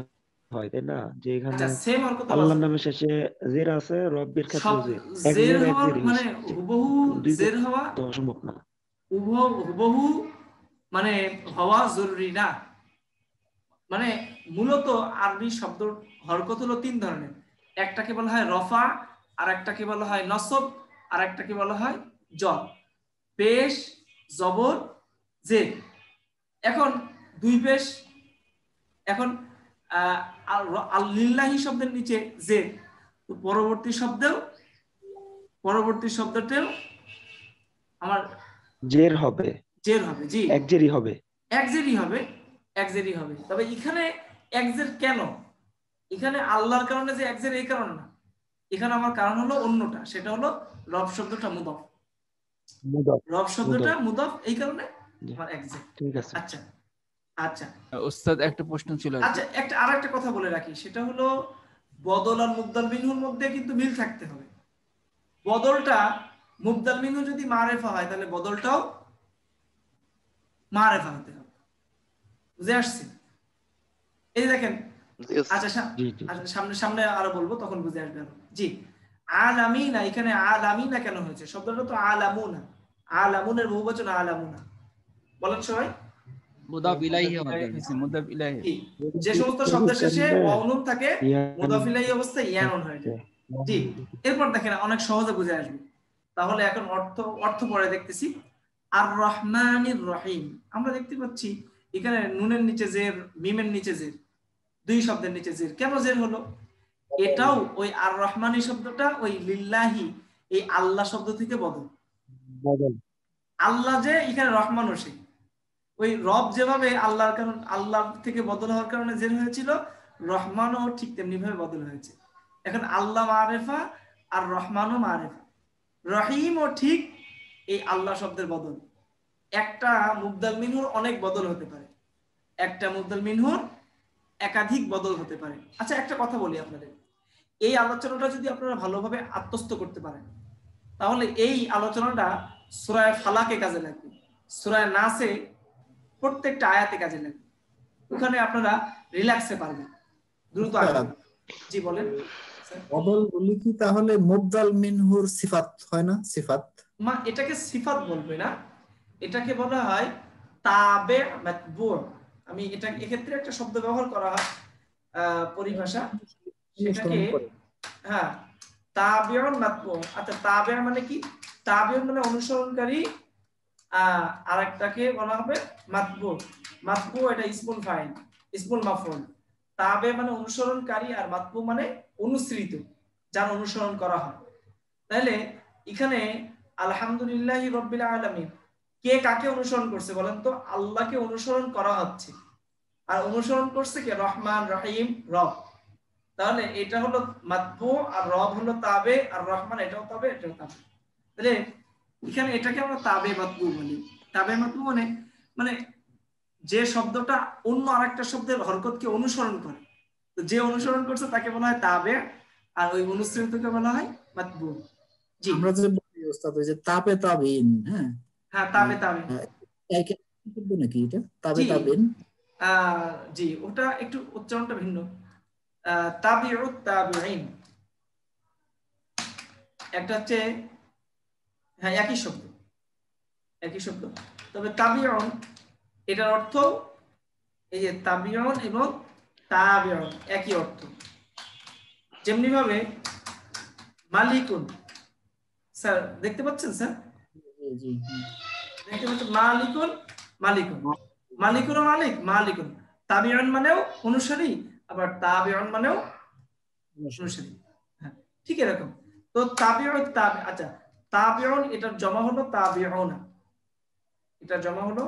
হয়, তাই না? যে এখানে সেম হরকত আল্লাহর নামের শেষে জের আছে, রব্বির ক্ষেত্রে জের হওয়া মানে হুবহু জের হওয়া অসম্ভব না, হুবহু মানে হওয়া জরুরি না। মানে মূলত আরবি শব্দ হরকত হলো তিন ধরনের, একটাকে বলা হয় রফা, আর একটাকে বলা হয় নসব, আর একটাকে বলা হয় জর, পেশ, জবর, জের। এখন দুই পেশ, এখন লিল্লাহি শব্দের নিচে জের, তো পরবর্তী শব্দটাও আমার জের হবে, জি এক জেরই হবে, তবে এখানে এক জের কেন? এখানে আল্লাহর কারণে যে এক জের এই কারণ না, এখানে আমার কারণ হলো অন্যটা, সেটা হলো রব শব্দটা মুদাফ, রব শব্দটা মুদাফ, এই কারণে আমার এক জের। ঠিক আছে। আচ্ছা আচ্ছা ওস্তাদ একটা প্রশ্ন ছিল। আচ্ছা, আরেকটা কথা বলে রাখি, সেটা হলো বদল আর মুবদাল মিনহুর মধ্যে কিন্তু মিল থাকতে হবে। বদলটা মুবদাল মিনহু যদি মারেফা হয় তাহলে বদলটাও মারেফা হতে হবে, বুঝে আসছে? এই দেখেন, আচ্ছা সামনে আরো বলবো, তখন বুঝে আসবে। জি আলামিনা, এখানে আলামিনা কেন হয়েছে? শব্দটা তো আলামুনা, আলামুনের বহুবচন আলামুনা, বলেন সবাই। মুদাফ ইলাইহি হয়েছে, মুদাফ ইলাইহি, যে সমস্ত শব্দের শেষে ওয়ানুন থাকে মুদাফ ইলাইহি অবস্থায় ইয়ানুন হয়ে যায়। জি এরপর দেখেন অনেক সহজে বুঝে আসবে। তাহলে এখন অর্থ পরে দেখতেছি। আর রহমানির রহিম, আমরা দেখতে পাচ্ছি এখানে নুনের নিচে জের, মিমের নিচে জের, দুই শব্দের নিচে জের। কেন জের হলো? এটাও ওই আর রহমানি শব্দটা ওই লিল্লাহি, এই আল্লাহ শব্দ থেকে বদল। আল্লাহ যে এখানে রহমানও সেই, ওই রব যেভাবে আল্লাহর কারণ, আল্লাহ থেকে বদল হওয়ার কারণে জের হয়েছিল, রহমানও ঠিক তেমনি ভাবে বদল হয়েছে। এখন আল্লাহ মারেফা আর রহমানও মারেফা, রহিমও ঠিক এই আল্লাহ শব্দের বদল। একটা মুবদাল মিনহুর অনেক বদল হতে পারে, একটা মুবদাল মিনহুর একাধিক বদল হতে পারে। আচ্ছা একটা কথা বলি আপনাদের, এই আলোচনাটা যদি আপনারা ভালোভাবে আত্মস্থ করতে পারেন তাহলে এই আলোচনাটা সূরা ফালাকে কাজে লাগবে, সূরা নাসে প্রত্যেকটা আয়াতে কাজে লাগবে। ওখানে আপনারা রিল্যাক্সে পারবেন, দ্রুত আগাবেন। জি বলেন। বদল বলি কি তাহলে মুবদাল মিনহুর সিফাত হয় না? সিফাত মা এটাকে সিফাত বলবে না, এটাকে বলা হয় তাবে মাতবু। আমি এটা এক্ষেত্রে একটা শব্দ ব্যবহার করা হয় পরিভাষা, সেটাকে হ্যাঁ তাবিউন মাতবু। আচ্ছা তাবে মানে কি? তাবিউন মানে অনুসরণকারী, আরেকটাকে বলা হবে মাতবু। মাতবু এটা ইসমুল ফাইল, ইসমুল মাফউল। তাবে মানে অনুসরণকারী আর মাতবু মানে অনুসৃত, যার অনুসরণ করা হয়। তাহলে এখানে আলহামদুলিল্লাহি রাব্বিল আলামিন, কে কাকে অনুসরণ করছে বলেন তো? আল্লাহকে অনুসরণ করা হচ্ছে, আর অনুসরণ করছে কে? রহমান রহিম রব। তাহলে এটা হলো মাতবু, আর রব হলো তাবে, আর রহমান এটাও তাবে, এটাও তাবে। তাহলে এখানে এটাকে আমরা তাবে মাতবু বলি। তাবে মাতবু মানে মানে যে শব্দটা অন্য আরেকটা শব্দের হরকতকে অনুসরণ করে, তো যে অনুসরণ করছে তাকে বলা হয় তাবে, আর ওই অনুসৃতকে বলা হয় মাতবু। জি আমরা যে বলি ওস্তাদ ওই যে তাবে তাবিন, হ্যাঁ হ্যাঁ তাবে তাবিন নাকি এটা তাবে জি তাবিন? জি ওটা একটু উচ্চারণটা ভিন্ন। তাবিউত তাবিঈন একটা হচ্ছে, হ্যাঁ একই শব্দ, একই শব্দ। তবে তাবিউন এটার অর্থ এই যে তাবিউন এবং তাবিউন একই অর্থ। যেমনি ভাবে মালিকুন, স্যার দেখতে পাচ্ছেন স্যার? জি দেখতে পাচ্ছেন মালিকুন, মালিকুন, মালিকুন মালিক, মালিকুন। তাবিউন মানেও অনুসারী, আবার তাবিউন মানেও অনুসারী। হ্যাঁ ঠিক এরকম। তো তাবিউত তাবে, আচ্ছা তাবিউন এটার জমা হলো তাবিউনা, এটা জমা হলো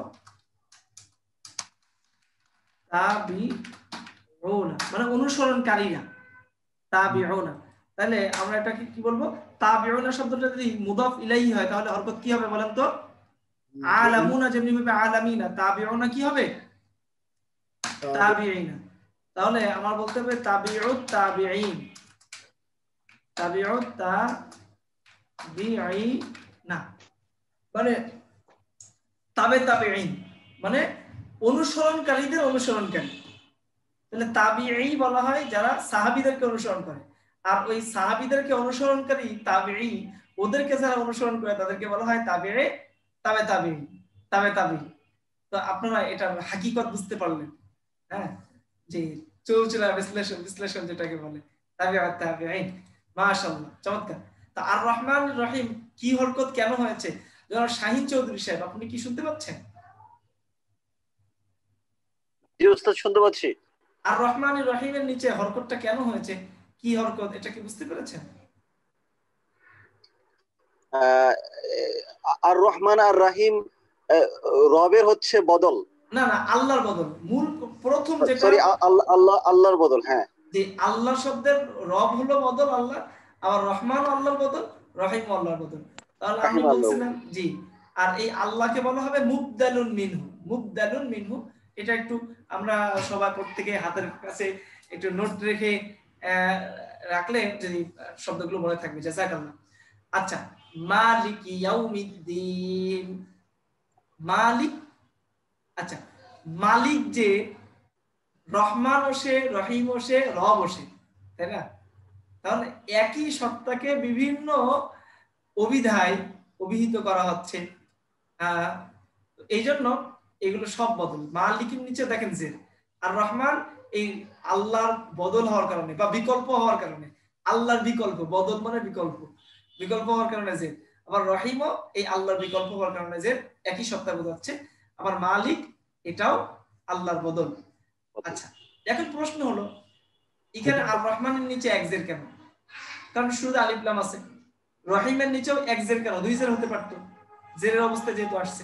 তাবিউনা মানে অনুসরণকারীরা, তাবিউনা। তাহলে আমরা এটাকে কি বলবো? তাবিউনা শব্দটা যদি মুদাফ ইলাইহি হয় তাহলে হরকত কি হবে বলেন তো? আলামুনা, যেমনি ভাবে আলামিনা, তাবিউনা কি হবে? তাবিঈনা। তাহলে আমার বলতে হবে তাবিউত তাবিঈন, তাবিউত তাবিঈনা মানে তাবে তাবিঈন মানে অনুসরণকারীদের অনুসরণকারী। তাহলে তাবিঈ বলা হয় যারা সাহাবীদেরকে অনুসরণ করে, আর ওই সাহাবীদেরকে অনুসরণকারী তাবিঈ, ওদেরকে যারা অনুসরণ করে তাদেরকে বলা হয় তাবিঈ, তাবে তাবিঈ, তাবে তাবিঈ। তো আপনারা এটা হাকিকত বুঝতে পারলেন, হ্যাঁ যে চৌচুলা বিশ্লেষণ, বিশ্লেষণ যেটাকে বলে তাবিউত তাবিঈন। মাশাআল্লাহ চমৎকার। তো আর রহমান রহিম কি হরকত কেন হয়েছে? জনাব শাহিন চৌধুরী সাহেব আপনি কি শুনতে পাচ্ছেন? জি উস্তাদ শুনতে পাচ্ছি। আর রহমান রহিমের নিচে হরকতটা কেন হয়েছে, কি হরকত, এটা কি বুঝতে পেরেছেন? আর রহমান আর রাহিম রবের হচ্ছে বদল, না না আল্লাহর বদল। মূল প্রথম যেটা সরি আল্লাহর বদল। হ্যাঁ যে আল্লাহ শব্দের রব হলো বদল আল্লাহ, আবার রহমান আল্লাহর বদল, রহিম আল্লাহর বদল। তাহলে আমি বলছিলাম জি, আর এই আল্লাহকে বলা হবে মুবদালুন মিনহু, মুবদালুন মিনহু। এটা একটু আমরা সবাই প্রত্যেকে হাতের কাছে একটু নোট রেখে রাখলে যদি শব্দগুলো মনে থাকবে। জাযাকাল্লাহ। আচ্ছা মালিক ইয়াউমিদ্দিন, মালিক। আচ্ছা মালিক যে রহমান ও সে, রহিম ও সে, রব ও সে, তাই না? তাহলে একই সত্তাকে বিভিন্ন অভিধায় অভিহিত করা হচ্ছে। এই জন্য এগুলো সব বদল। মালিকের নিচে দেখেন যে, আর রহমান এই আল্লাহর বদল হওয়ার কারণে বা বিকল্প হওয়ার কারণে, আল্লাহর বিকল্প, বদল মানে বিকল্প, বিকল্প হওয়ার কারণে যে, আবার রহিমও এই আল্লাহর বিকল্প হওয়ার কারণে যে, একই সত্তা বোঝাচ্ছে। আবার মালিক এটাও আল্লাহর বদল। আচ্ছা এখন প্রশ্ন হলো এখানে আর রহমানের নিচে এক জের কেন? কারণ শুরুতে আলিফ লাম আছে। রহিমের নিচেও এক জের কেন? দুই জের হতে পারতো, জেরের অবস্থায় যেহেতু আসছে,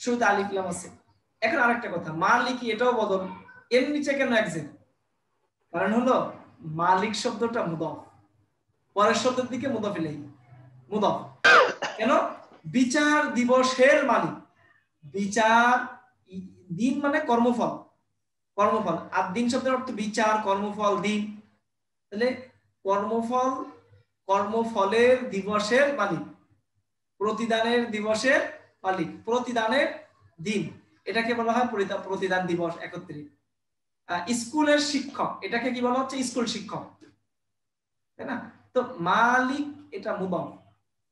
শুরুতে আলিফ লাম আছে। এখন আরেকটা কথা, মালিক এটাও বদল, এর নিচে কেন এক জের? কারণ হলো মালিক শব্দটা মুদাফ, পরের শব্দের দিকে মুদাফ ইলাইহি মুদাফ। কেন? বিচার দিবসের মালিক। বিচার দিন মানে কর্মফল, কর্মফল। আর দিন শব্দের অর্থ বিচার, কর্মফল, দিন। তাহলে কর্মফল, কর্মফলের দিবসের মালিক, প্রতিদানের দিবসের মালিক, প্রতিদানের দিন, এটাকে বলা হয় প্রতিদান দিবস একত্রিত। স্কুলের শিক্ষক, এটাকে কি বলা হচ্ছে? স্কুল শিক্ষক, তাই না? তো মালিক এটা মুদাফ,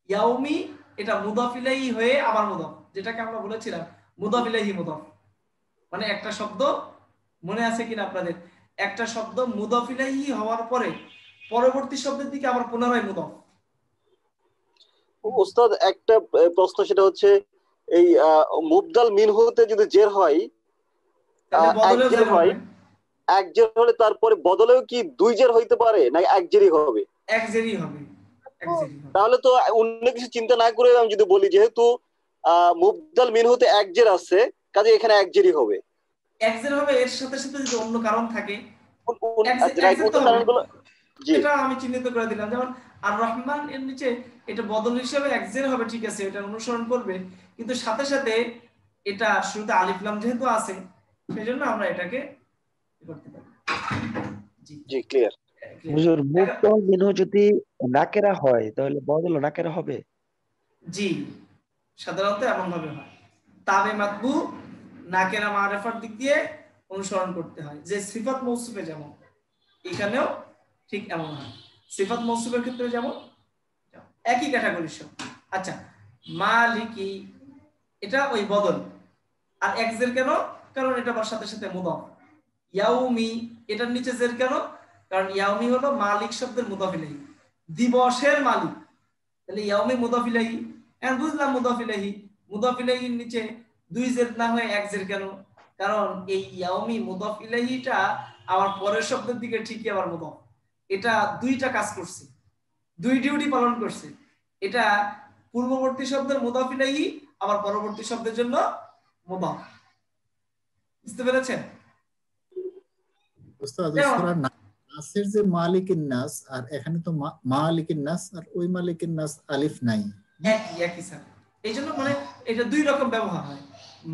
ইয়াউমি এটা মুদাফ ইলাইহি হয়ে আবার মুদাফ, যেটাকে আমরা বলেছিলাম মুদাফ ইলাইহি মুদাফ। মানে একটা শব্দ মনে আছে কিনা আপনাদের? একটা শব্দ মুদাফ ইলাইহি হওয়ার পরে পরবর্তী শব্দের দিকে আবার পুনরায় মুদাফ। ওস্তাদ একটা প্রশ্ন, সেটা হচ্ছে এই মুবদাল মিনহুতে যদি জের হয়, এক জের হয়, এক জের হলে তারপরে বদলেও কি দুই জের হইতে পারে, না এক জেরই হবে? এক জেরই হবে, এক জেরই হবে। তাহলে তো অন্য কিছু চিন্তা না করে আমি যদি বলি যেহেতু মুবদাল মিনহুতে এক জের আছে, কাজে এখানে এক জেরই হবে। এক জের হবে, এর সাথে সাথে যদি অন্য কারণ থাকে এটা আমি চিহ্নিত করে দিলাম। যেমন আর রহমান এর নিচে এটা বদল হিসেবে এক জের হবে, ঠিক আছে, এটা অনুসরণ করবে, কিন্তু সাথে সাথে এটা শুরুতে আলিফ লাম যেহেতু আছে সেজন্য আমরা এটাকে করতে পারি। জি ক্লিয়ার। হুজুর মুবদাল মিনহু যদি নাকেরা হয় তাহলে বদল নাকেরা হবে? জি, সাধারণত এমন ভাবে হয়। তাবে মাতবু নাকেরা মারিফার দিক দিয়ে অনুসরণ করতে হয়, যে সিফাত মৌসুফে যেমন এখানেও ঠিক এমন হয়। সিফাত মৌসুফের ক্ষেত্রে যেমন একই ক্যাটাগরির সব। আচ্ছা, মালিকি এটা ওই বদল, আর এক জের কেন? কারণ এটা আবার সাথে সাথে মুদাফ। ইয়াউমি এটার নিচে জের কেন? কারণ ইয়াউমি হলো মালিক শব্দের মুদাফ ইলাইহি, দিবসের মালিক। তাহলে ইয়াউমি মুদাফ ইলাইহি, এখন বুঝলাম মুদাফ ইলাইহি, মুদাফ ইলাইহির নিচে দুই জের না হয়ে এক জের কেন? কারণ এই ইয়াউমি মুদাফ ইলাইহিটা আবার পরের শব্দের দিকে ঠিকই আবার মুদাফ। এটা দুইটা কাজ করছে, দুই ডিউটি পালন করছে। এটা পূর্ববর্তী শব্দের মুদাফ ইলাইহি, আবার পরবর্তী শব্দের জন্য মুদাফ। বুঝতে পেরেছেন? ওস্তাদ সূরা নাসের যে মালিকিন নাস, আর এখানে তো মালিকিন নাস, আর ওই মালিকিন নাস আলিফ নাই, একই স্যার। এইজন্য মানে এটা দুই রকম ব্যবহার হয়।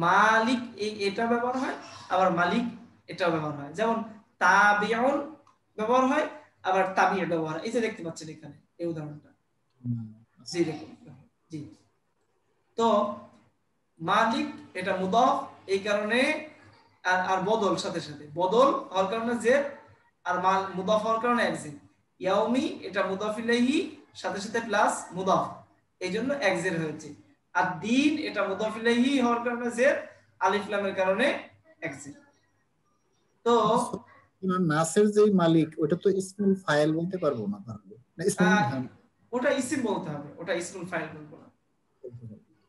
মালিক এটা ব্যবহার হয়, আবার মালিক এটাও ব্যবহার হয়। যেমন তাবিউন ব্যবহার হয়, আবার তাবিউ ব্যবহার হয়। এই যে দেখতে পাচ্ছেন এখানে এই উদাহরণটা। জি দেখুন, জি। তো মালিক এটা মুদাফ, এই কারণে আর বদল সাথে সাথে, বদল হওয়ার কারণে যে, আর মুদাফ হওয়ার কারণে এক জের। ইয়াউমি এটা মুদাফ ইলাইহি সাথে সাথে প্লাস মুদাফ, এইজন্য এক জের হয়েছে। আর দিন এটা মুদাফ ইলাইহি হওয়ার কারণে জের, আলিফ লামের কারণে এক জের। তো নাসের যে মালিক, ওটা তো ইসমুল ফাইল বলতে পারবো না, তাহলে ওটা ইসিম বলতে হবে, ওটা ইসমুল ফাইল বলবো না,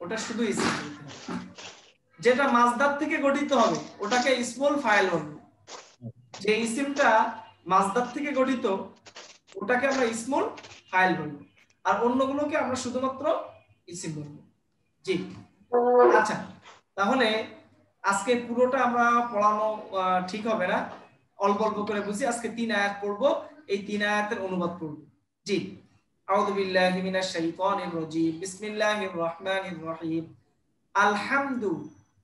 ওটা শুধু ইসিম বলতে হবে। যেটা মাসদার থেকে গঠিত হবে ওটাকে ইসমুল ফাইল বলবো। যে ইসিমটা মাসদার থেকে গঠিত ওটাকে আমরা ইসমুল ফাইল বলবো, আর অন্যগুলোকে আমরা শুধুমাত্র ইসিম বলবো। জি, আচ্ছা, তাহলে আজকে পুরোটা আমরা পড়ানো ঠিক হবে না, অল্প অল্প করে বুঝি। আজকে 3 আয়াত পড়বো, এই 3 আয়াতের অনুবাদ পড়বো। জি, আউযু বিল্লাহি মিনাশ শাইতানির রাজীম, বিসমিল্লাহির রহমানির রহিম। আলহামদু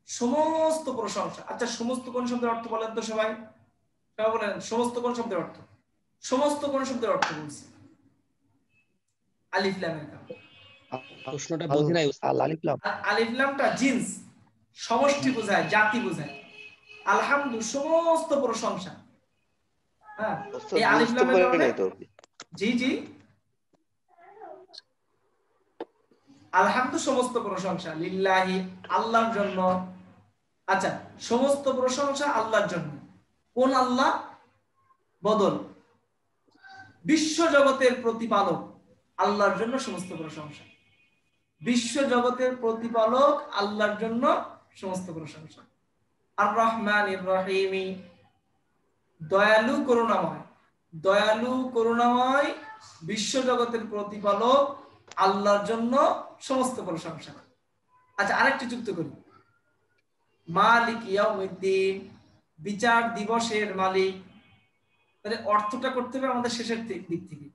সমস্ত প্রশংসা। আচ্ছা, সমস্ত কোন শব্দের অর্থ বলেন তো সবাই? সবাই বলেন সমস্ত কোন শব্দের অর্থ? সমস্ত কোন শব্দের অর্থ বলছি? আলিফ লামের কারণে। প্রশ্নটা বুঝি নাই উস্তাদ। আলিফ লাম, আলিফ লামটা জিন্স, সমষ্টি বোঝায়, জাতি বোঝায়। আলহামদু সমস্ত প্রশংসা। হ্যাঁ, এই আলিফ লামের কারণে। জি জি, আলহামদু সমস্ত প্রশংসা, লিল্লাহি আল্লাহর জন্য। আচ্ছা, সমস্ত প্রশংসা আল্লাহর জন্য। কোন আল্লাহ? বদল, বিশ্ব জগতের প্রতিপালক আল্লাহর জন্য সমস্ত প্রশংসা। বিশ্ব জগতের প্রতিপালক আল্লাহর জন্য সমস্ত প্রশংসা। আর রহমানির রহিমি দয়ালু করুণাময়, দয়ালু করুণাময় বিশ্ব জগতের প্রতিপালক আল্লাহর জন্য সমস্ত প্রশংসা। আচ্ছা, আরেকটি যুক্ত করি, মালিক ইয়াউমিদ্দিন বিচার দিবসের মালিক। তাহলে অর্থটা করতে হবে আমাদের শেষের দিক থেকে।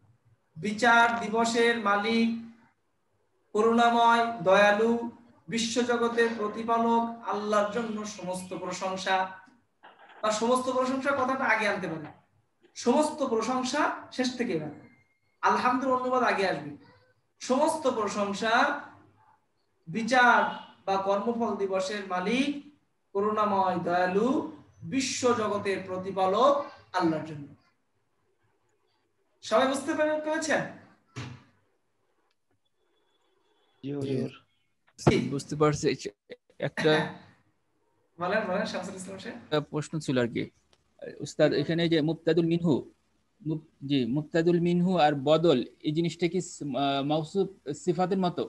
বিচার দিবসের মালিক, করুণাময়, দয়ালু, বিশ্বজগতের প্রতিপালক আল্লাহর জন্য সমস্ত প্রশংসা। বা সমস্ত প্রশংসা কথাটা আগে আনতে পারে, সমস্ত প্রশংসা শেষ থেকে না, আলহামদুলিল্লাহ অনুবাদ আগে আসবে। সমস্ত প্রশংসা বিচার বা কর্মফল দিবসের মালিক, করুণাময়, দয়ালু, বিশ্ব জগতের প্রতিপালক আল্লাহর জন্য। সবাই বুঝতে পেরেছেন? বুঝতে পারছি। একটা বলেন শামসুল ইসলাম সাহেব। প্রশ্ন ছিল আর কি উস্তাদ, এখানে যে মুবতাদুল মিনহু, জি মুবতাদুল মিনহু আর বদল, এই জিনিসটা কি মাউসুফ সিফাতের মতো?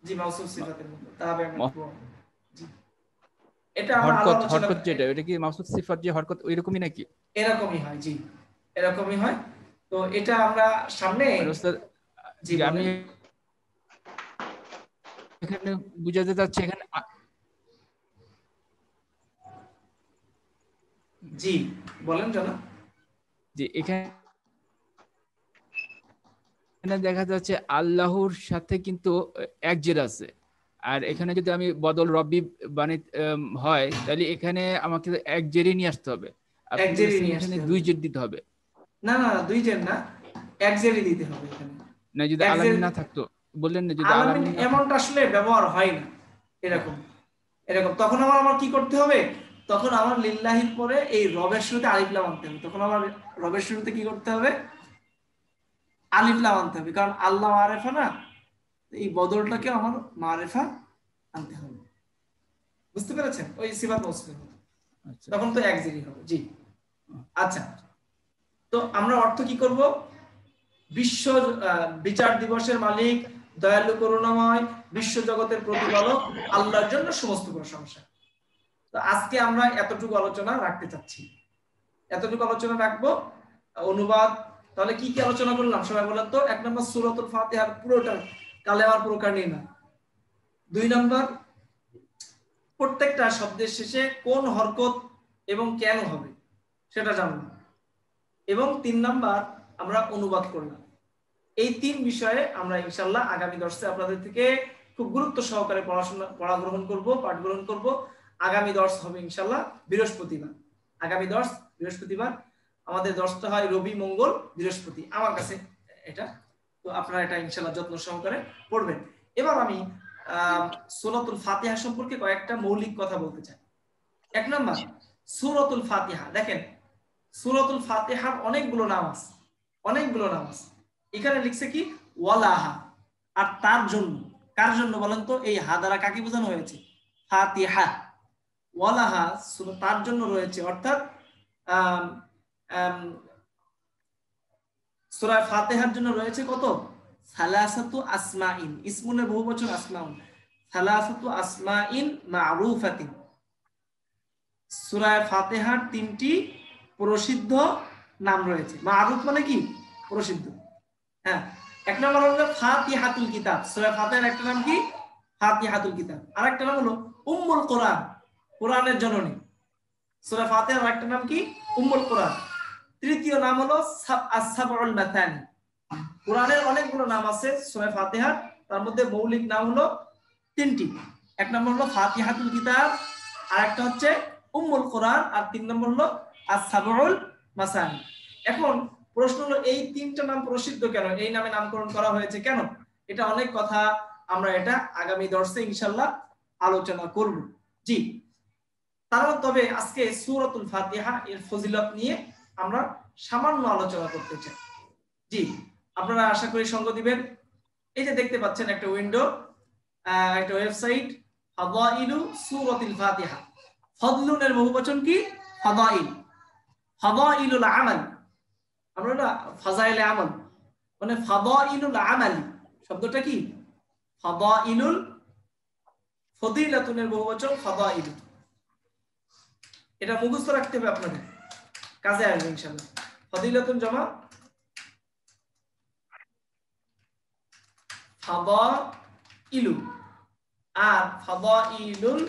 জি মাউসুফ সিফাতের মতো। তবে জি এটা আমরা হরকত যেটা, এটা কি মাউসুফ সিফাত যে হরকত ওইরকমই নাকি? এরকমই হয়, জি এরকমই হয়। তো এটা আমরা সামনে জি আমি এখানে বুঝাতে চাচ্ছি, এখানে জি বলেন জানা। জি এখানে দেখা যাচ্ছে আল্লাহর সাথে কিন্তু এক জের আছে, আর এখানে যদি আমি বদল রব্বি হয় তাহলে এখানে আমাকে এক জেরই নিয়ে আসতে হবে। এক জেরই নিয়ে আসতে হবে, দুই জের দিতে হবে। না দুই জের না, এক জেরই দিতে হবে এখানে। না যদি আলামিন না থাকতো, বললেন না যদি আলামিন এমনটা আসলে ব্যবহার হয় না এরকম। তখন আমার কি করতে হবে? তখন আমার লিল্লাহির পরে এই রবের শুরুতে আলিফ লাম আনতে হবে। তখন আমার রবের শুরুতে কি করতে হবে? আলিফ লাম আনতে হবে, কারণ আল্লাহ মারেফা না, এই বদলটাকে আমার মারেফা আনতে হবে। বুঝতে পেরেছেন? ওই সিফাত মৌসুফের মতো। তখন তো এক জেরই হবে। জি আচ্ছা, তো আমরা অর্থ কি করব? বিশ্ব বিচার দিবসের মালিক, দয়ালু, করুণাময়, বিশ্ব জগতের প্রতিপালক আল্লাহর জন্য সমস্ত প্রশংসা। তো আজকে আমরা এতটুকু আলোচনা রাখতে চাচ্ছি, এতটুকু আলোচনা রাখবো। অনুবাদ তাহলে কি কি আলোচনা করলাম সবাই বলেন তো? 1 নম্বর সূরাতুল ফাতিহার পুরোটা কালেমার প্রকার নিয়ে না। 2 নম্বর প্রত্যেকটা শব্দের শেষে কোন হরকত এবং কেন হবে সেটা জানলাম, এবং 3 নম্বর আমরা অনুবাদ করলাম। এই 3 বিষয়ে আমরা ইনশাআল্লাহ আগামী দর্শে আপনাদের থেকে খুব গুরুত্ব সহকারে পড়া গ্রহণ করব, পাঠ গ্রহণ করব। আগামী দর্শ হবে ইনশাআল্লাহ বৃহস্পতিবার। আগামী দর্শ বৃহস্পতিবার। আমাদের দর্শটা হয় রবি, মঙ্গল, বৃহস্পতি আমার কাছে এটা। তো আপনারা এটা ইনশাআল্লাহ যত্ন সহকারে পড়বেন। এবার আমি সূরাতুল ফাতিহা সম্পর্কে কয়েকটা মৌলিক কথা বলতে চাই। 1 নম্বর সূরাতুল ফাতিহা। দেখেন সূরাতুল ফাতিহার অনেকগুলো নাম আছে, অনেকগুলো নাম আছে। এখানে লিখছে কি ওয়ালাহা, আর তার জন্য। কার জন্য বলেন তো? এই হা দ্বারা কাকে বোঝানো হয়েছে? ফাতিহা। ওয়ালাহা তার জন্য রয়েছে, অর্থাৎ সূরা ফাতিহার জন্য রয়েছে কত? সালাসাতু আসমাইন। ইসমুনের বহুবচন আসমাউন। সালাসাতু আসমাইন মারুফাতিন। সূরা ফাতিহার 3টি প্রসিদ্ধ নাম রয়েছে। মারুফ মানে কি? প্রসিদ্ধ। হ্যাঁ, 1 নম্বর হলো ফাতিহাতুল কিতাব। সূরা ফাতিহার একটা নাম কি? ফাতিহাতুল কিতাব। আরেকটা নাম হলো উম্মুল কোরআন, কোরআনের জননী। সূরা ফাতিহার আরেকটা নাম কি? উম্মুল কোরআন। তৃতীয় নাম হলো আস-সাবউল মাথানি। কোরআনের অনেকগুলো নাম আছে সূরা ফাতিহার, তার মধ্যে মৌলিক নাম হলো 3টি। 1 নম্বর হলো ফাতিহাতুল কিতাব, আরেকটা হচ্ছে উম্মুল কোরআন, আর 3 নম্বর হলো আস-সাবউল মাসানি। এখন প্রশ্ন হলো এই 3টা নাম প্রসিদ্ধ কেন? এই নামে নামকরণ করা হয়েছে কেন? এটা অনেক কথা, আমরা এটা আগামী দর্শে ইনশাআল্লাহ আলোচনা করব। জি, তবে আজকে সূরাতুল ফাতিহা এর ফজিলত নিয়ে আমরা সামান্য আলোচনা করতে চাই। জি, আপনারা আশা করি সঙ্গ দিবেন। এই যে দেখতে পাচ্ছেন একটা উইন্ডো, একটা ওয়েবসাইট, ফাদাইলু সূরাতুল ফাতিহা। ফদলুনের বহুবচন কি? ফাদাইল। ফাদাইলুল আমাল, আমরা না ফাজাইলে আমল মানে ফাদাইলুল আমালি শব্দটা কি? ফাদাইলুল, ফদিলাতুনের বহুবচন ফাদাইল। এটা মুখস্থ রাখতে হবে আপনাদের, কাজে আসবে ইনশাআল্লাহ। ফদিলাতুন জমা ফাদাইলু, আর ফাদাইলুল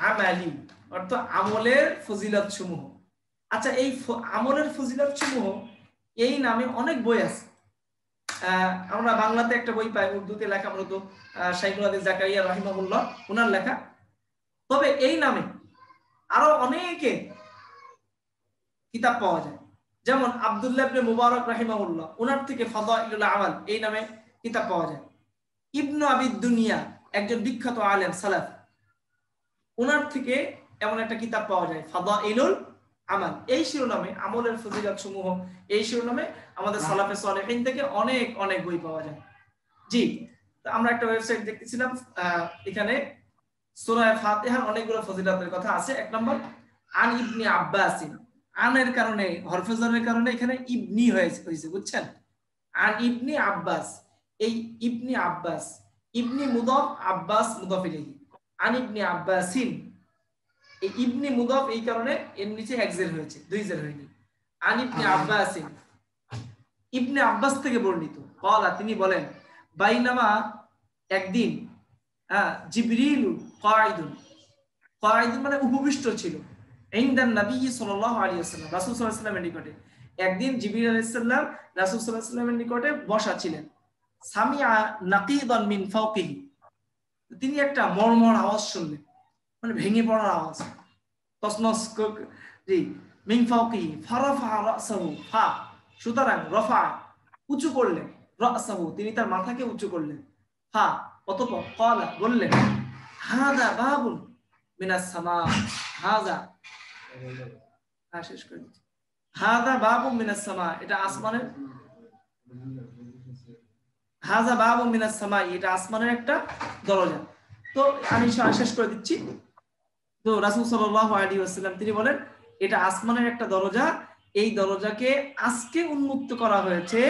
আমালি অর্থাৎ আমলের ফজিলত সমূহ। আচ্ছা, এই আমলের ফজিলত সমূহ এই নামে অনেক বই আছে। আমরা বাংলাতে একটা বই পাই, উর্দুতে লেখা মূলত শাইখুল হাদিস জাকারিয়া রাহিমাহুল্লাহ ওনার লেখা। তবে এই নামে আরো অনেকে কিতাব পাওয়া যায়, যেমন আব্দুল্লাহ ইবনে মুবারক রাহিমাহুল্লাহ ওনার থেকে ফাদাইলুল আমাল এই নামে কিতাব পাওয়া যায়। ইবনু আবিদ দুনিয়া একজন বিখ্যাত আলেম সালাফ, ওনার থেকে এমন একটা কিতাব পাওয়া যায় ফাদাইলুল আমাল। এই শিরোনামে আমলের ফজিলত সমূহ, এই শিরোনামে আমাদের সালাফে সালেহিন থেকে অনেক অনেক বই পাওয়া যায়। জি, তো আমরা একটা ওয়েবসাইট দেখতেছিলাম, এখানে সূরা ফাতিহার অনেকগুলো ফজিলতের কথা আছে। এক নম্বর আন ইবনে আব্বাস, আনের কারণে হরফে-জরের কারণে এখানে ইবনি হয়েছে, বুঝছেন? আন ইবনে আব্বাস, এই ইবনে আব্বাস, ইবনি মুদাফ, আব্বাস মুদাফ ইলাইহি। আন ইবনে আব্বাসিন, এই ইবনি মুদাফ এই কারণে এর নিচে এক জের হয়েছে, দুই জের হয়নি। আন ইবনে আব্বাসিন, ইবনে আব্বাস থেকে বর্ণিত, ক্বালা তিনি বলেন, বাইনামা একদিন, জিবরিল কাঈদুন, কাঈদুন মানে উপবিষ্ট ছিল, ইনদান নবী সাল্লাল্লাহু আলাইহি ওয়াসাল্লাম, রাসূল সাল্লাল্লাহু আলাইহি ওয়াসাল্লামের নিকটে। একদিন জিবরিল আলাইহিস সালাম রাসূল সাল্লাল্লাহু আলাইহি ওয়াসাল্লামের নিকটে বসা ছিলেন। সামিআ নাকিদান মিন ফাওকিহি, তিনি একটা মরমর আওয়াজ শুনলেন, মানে ভেঙে পড়ার আওয়াজ, তসনস, জি, মিন ফাওকিহি ফারাফা রাসাহু, ফা সুতরাং রফা উঁচু করলেন, রাসাহু তিনি তার মাথাকে উঁচু করলেন, ফা অতঃপর ক্বালা বললেন, হাযা বাবুন মিনাস সামা, হাযা শেষ করে দিচ্ছি, হাযা বাবুন মিনাস সামা, এটা আসমানের, হাযা বাবুন মিনাস সামা এটা আসমানের একটা দরজা। তো আমি শেষ করে দিচ্ছি। তো রাসূল সাল্লাল্লাহু আলাইহি ওয়াসাল্লাম তিনি বলেন, এটা আসমানের একটা দরজা, এই দরজাকে আজকে উন্মুক্ত করা হয়েছে,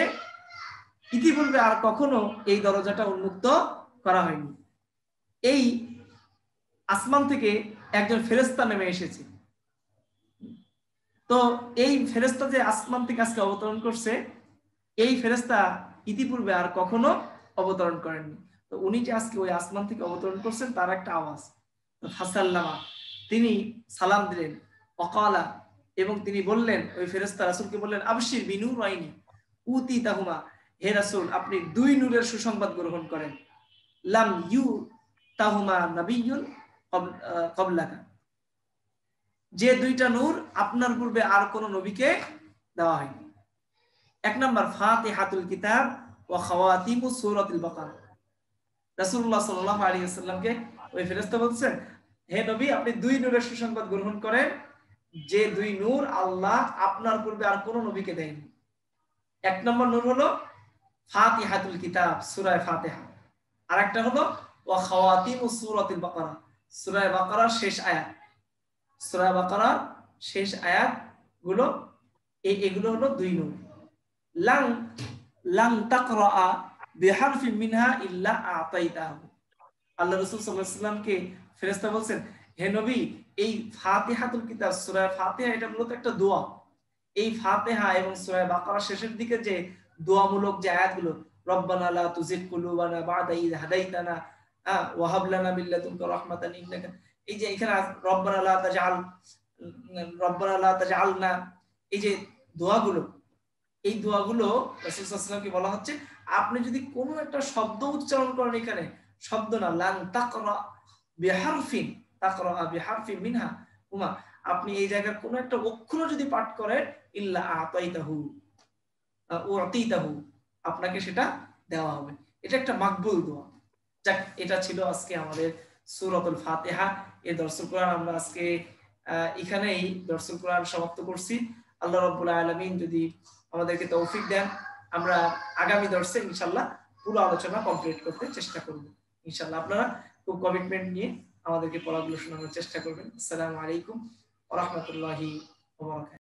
ইতিপূর্বে আর কখনো এই দরজাটা উন্মুক্ত করা হয়নি। এই আসমান থেকে একজন ফেরেশতা নেমে এসেছে। তো এই ফেরেশতা যে আসমান থেকে আজকে অবতরণ করছে, এই ফেরেশতা ইতিপূর্বে আর কখনো অবতরণ করেননি। তো উনি যে আজকে ওই আসমান থেকে অবতরণ করছেন তার একটা আওয়াজ, ফাসাল্লামা তিনি সালাম দিলেন, ওয়াকালা এবং তিনি বললেন, ওই ফেরেশতা রাসূলকে বললেন, আবশির বিনুরাইনি উতি তাহুমা, হে রাসূল আপনি দুই নূরের সুসংবাদ গ্রহণ করেন, লাম ইউ তাহুমা নাবিয়্যুন ক্বাবলাকা, যে দুইটা নূর আপনার পূর্বে আর কোন নবীকে দেওয়া হয়নি। এক নাম্বার ফাতিহাতুল কিতাব ওয়া খাওয়াতিমুস সূরাতুল বাকারা। রাসূলুল্লাহ সাল্লাল্লাহু আলাইহি ওয়াসাল্লামকে ওই ফেরেশতা বলছেন, হে নবী আপনি দুই নূরের সুসংবাদ গ্রহণ করেন, যে দুই নূর আল্লাহ আপনার পূর্বে আর কোন নবীকে দেয়নি। এক নম্বর নূর হলো ফাতিহাতুল কিতাব, সূরা ফাতিহা, আর একটা হলো ওয়া খাওয়াতিমুস সূরাতুল বাকারা, সূরা বাকারার শেষ আয়াত, সূরা বাকারার শেষ আয়াত গুলো, এগুলো হলো দুই নূর। লাং লাং তাকরা বিহারফিন মিনহা ইল্লা আতাইতাহু, আল্লাহ রাসূল সাল্লাল্লাহু আলাইহি ওয়াসাল্লামকে ফেরেশতা বলছেন, হে নবী এই ফাতিহাতুল কিতাব, সূরা ফাতিহা এটা মূলত একটা দোয়া। এই ফাতিহা এবং সূরা বাকারা শেষের দিকে যে দোয়ামূলক যে আয়াতগুলো, রব্বানা লা তুজিগ কুলুবানা বা'দা ইয হাদাইতানা ওয়া হাব লানা মিন লাদুনকা রাহমাতান ইন্নাকা, এই যে এখানে রব্বানা লা তাজআলনা, এই যে দোয়াগুলো, এই দোয়াগুলো রাসূল সাল্লাল্লাহু আলাইহি ওয়াসাল্লামকে বলা হচ্ছে, আপনি যদি কোনো একটা শব্দ উচ্চারণ করেন, এখানে শব্দ না, লান তাকরা বিহারফিন, তাকরা বিহারফিন মিনহা হুমা, আপনি এই জায়গার কোনো একটা অক্ষর যদি পাঠ করেন, ইল্লা আতাইতাহু উতিতাহু, আপনাকে সেটা দেওয়া হবে। এটা একটা মাকবুল দোয়া। যাক, এটা ছিল আজকে আমাদের সূরাতুল ফাতিহা এর দর্সুল কোরআন। আমরা আজকে এখানেই দর্সুল কোরআন সমাপ্ত করছি। আল্লাহ রাব্বুল আলামিন যদি আমাদেরকে তৌফিক দেন, আমরা আগামী দর্সে ইনশাআল্লাহ পুরো আলোচনা কমপ্লিট করতে চেষ্টা করব ইনশাআল্লাহ। আপনারা খুব কমিটমেন্ট নিয়ে আমাদেরকে পড়াগুলো শোনানোর চেষ্টা করবেন। আসসালামু আলাইকুম ওয়া রাহমাতুল্লাহি ওয়া বারাকাতুহু।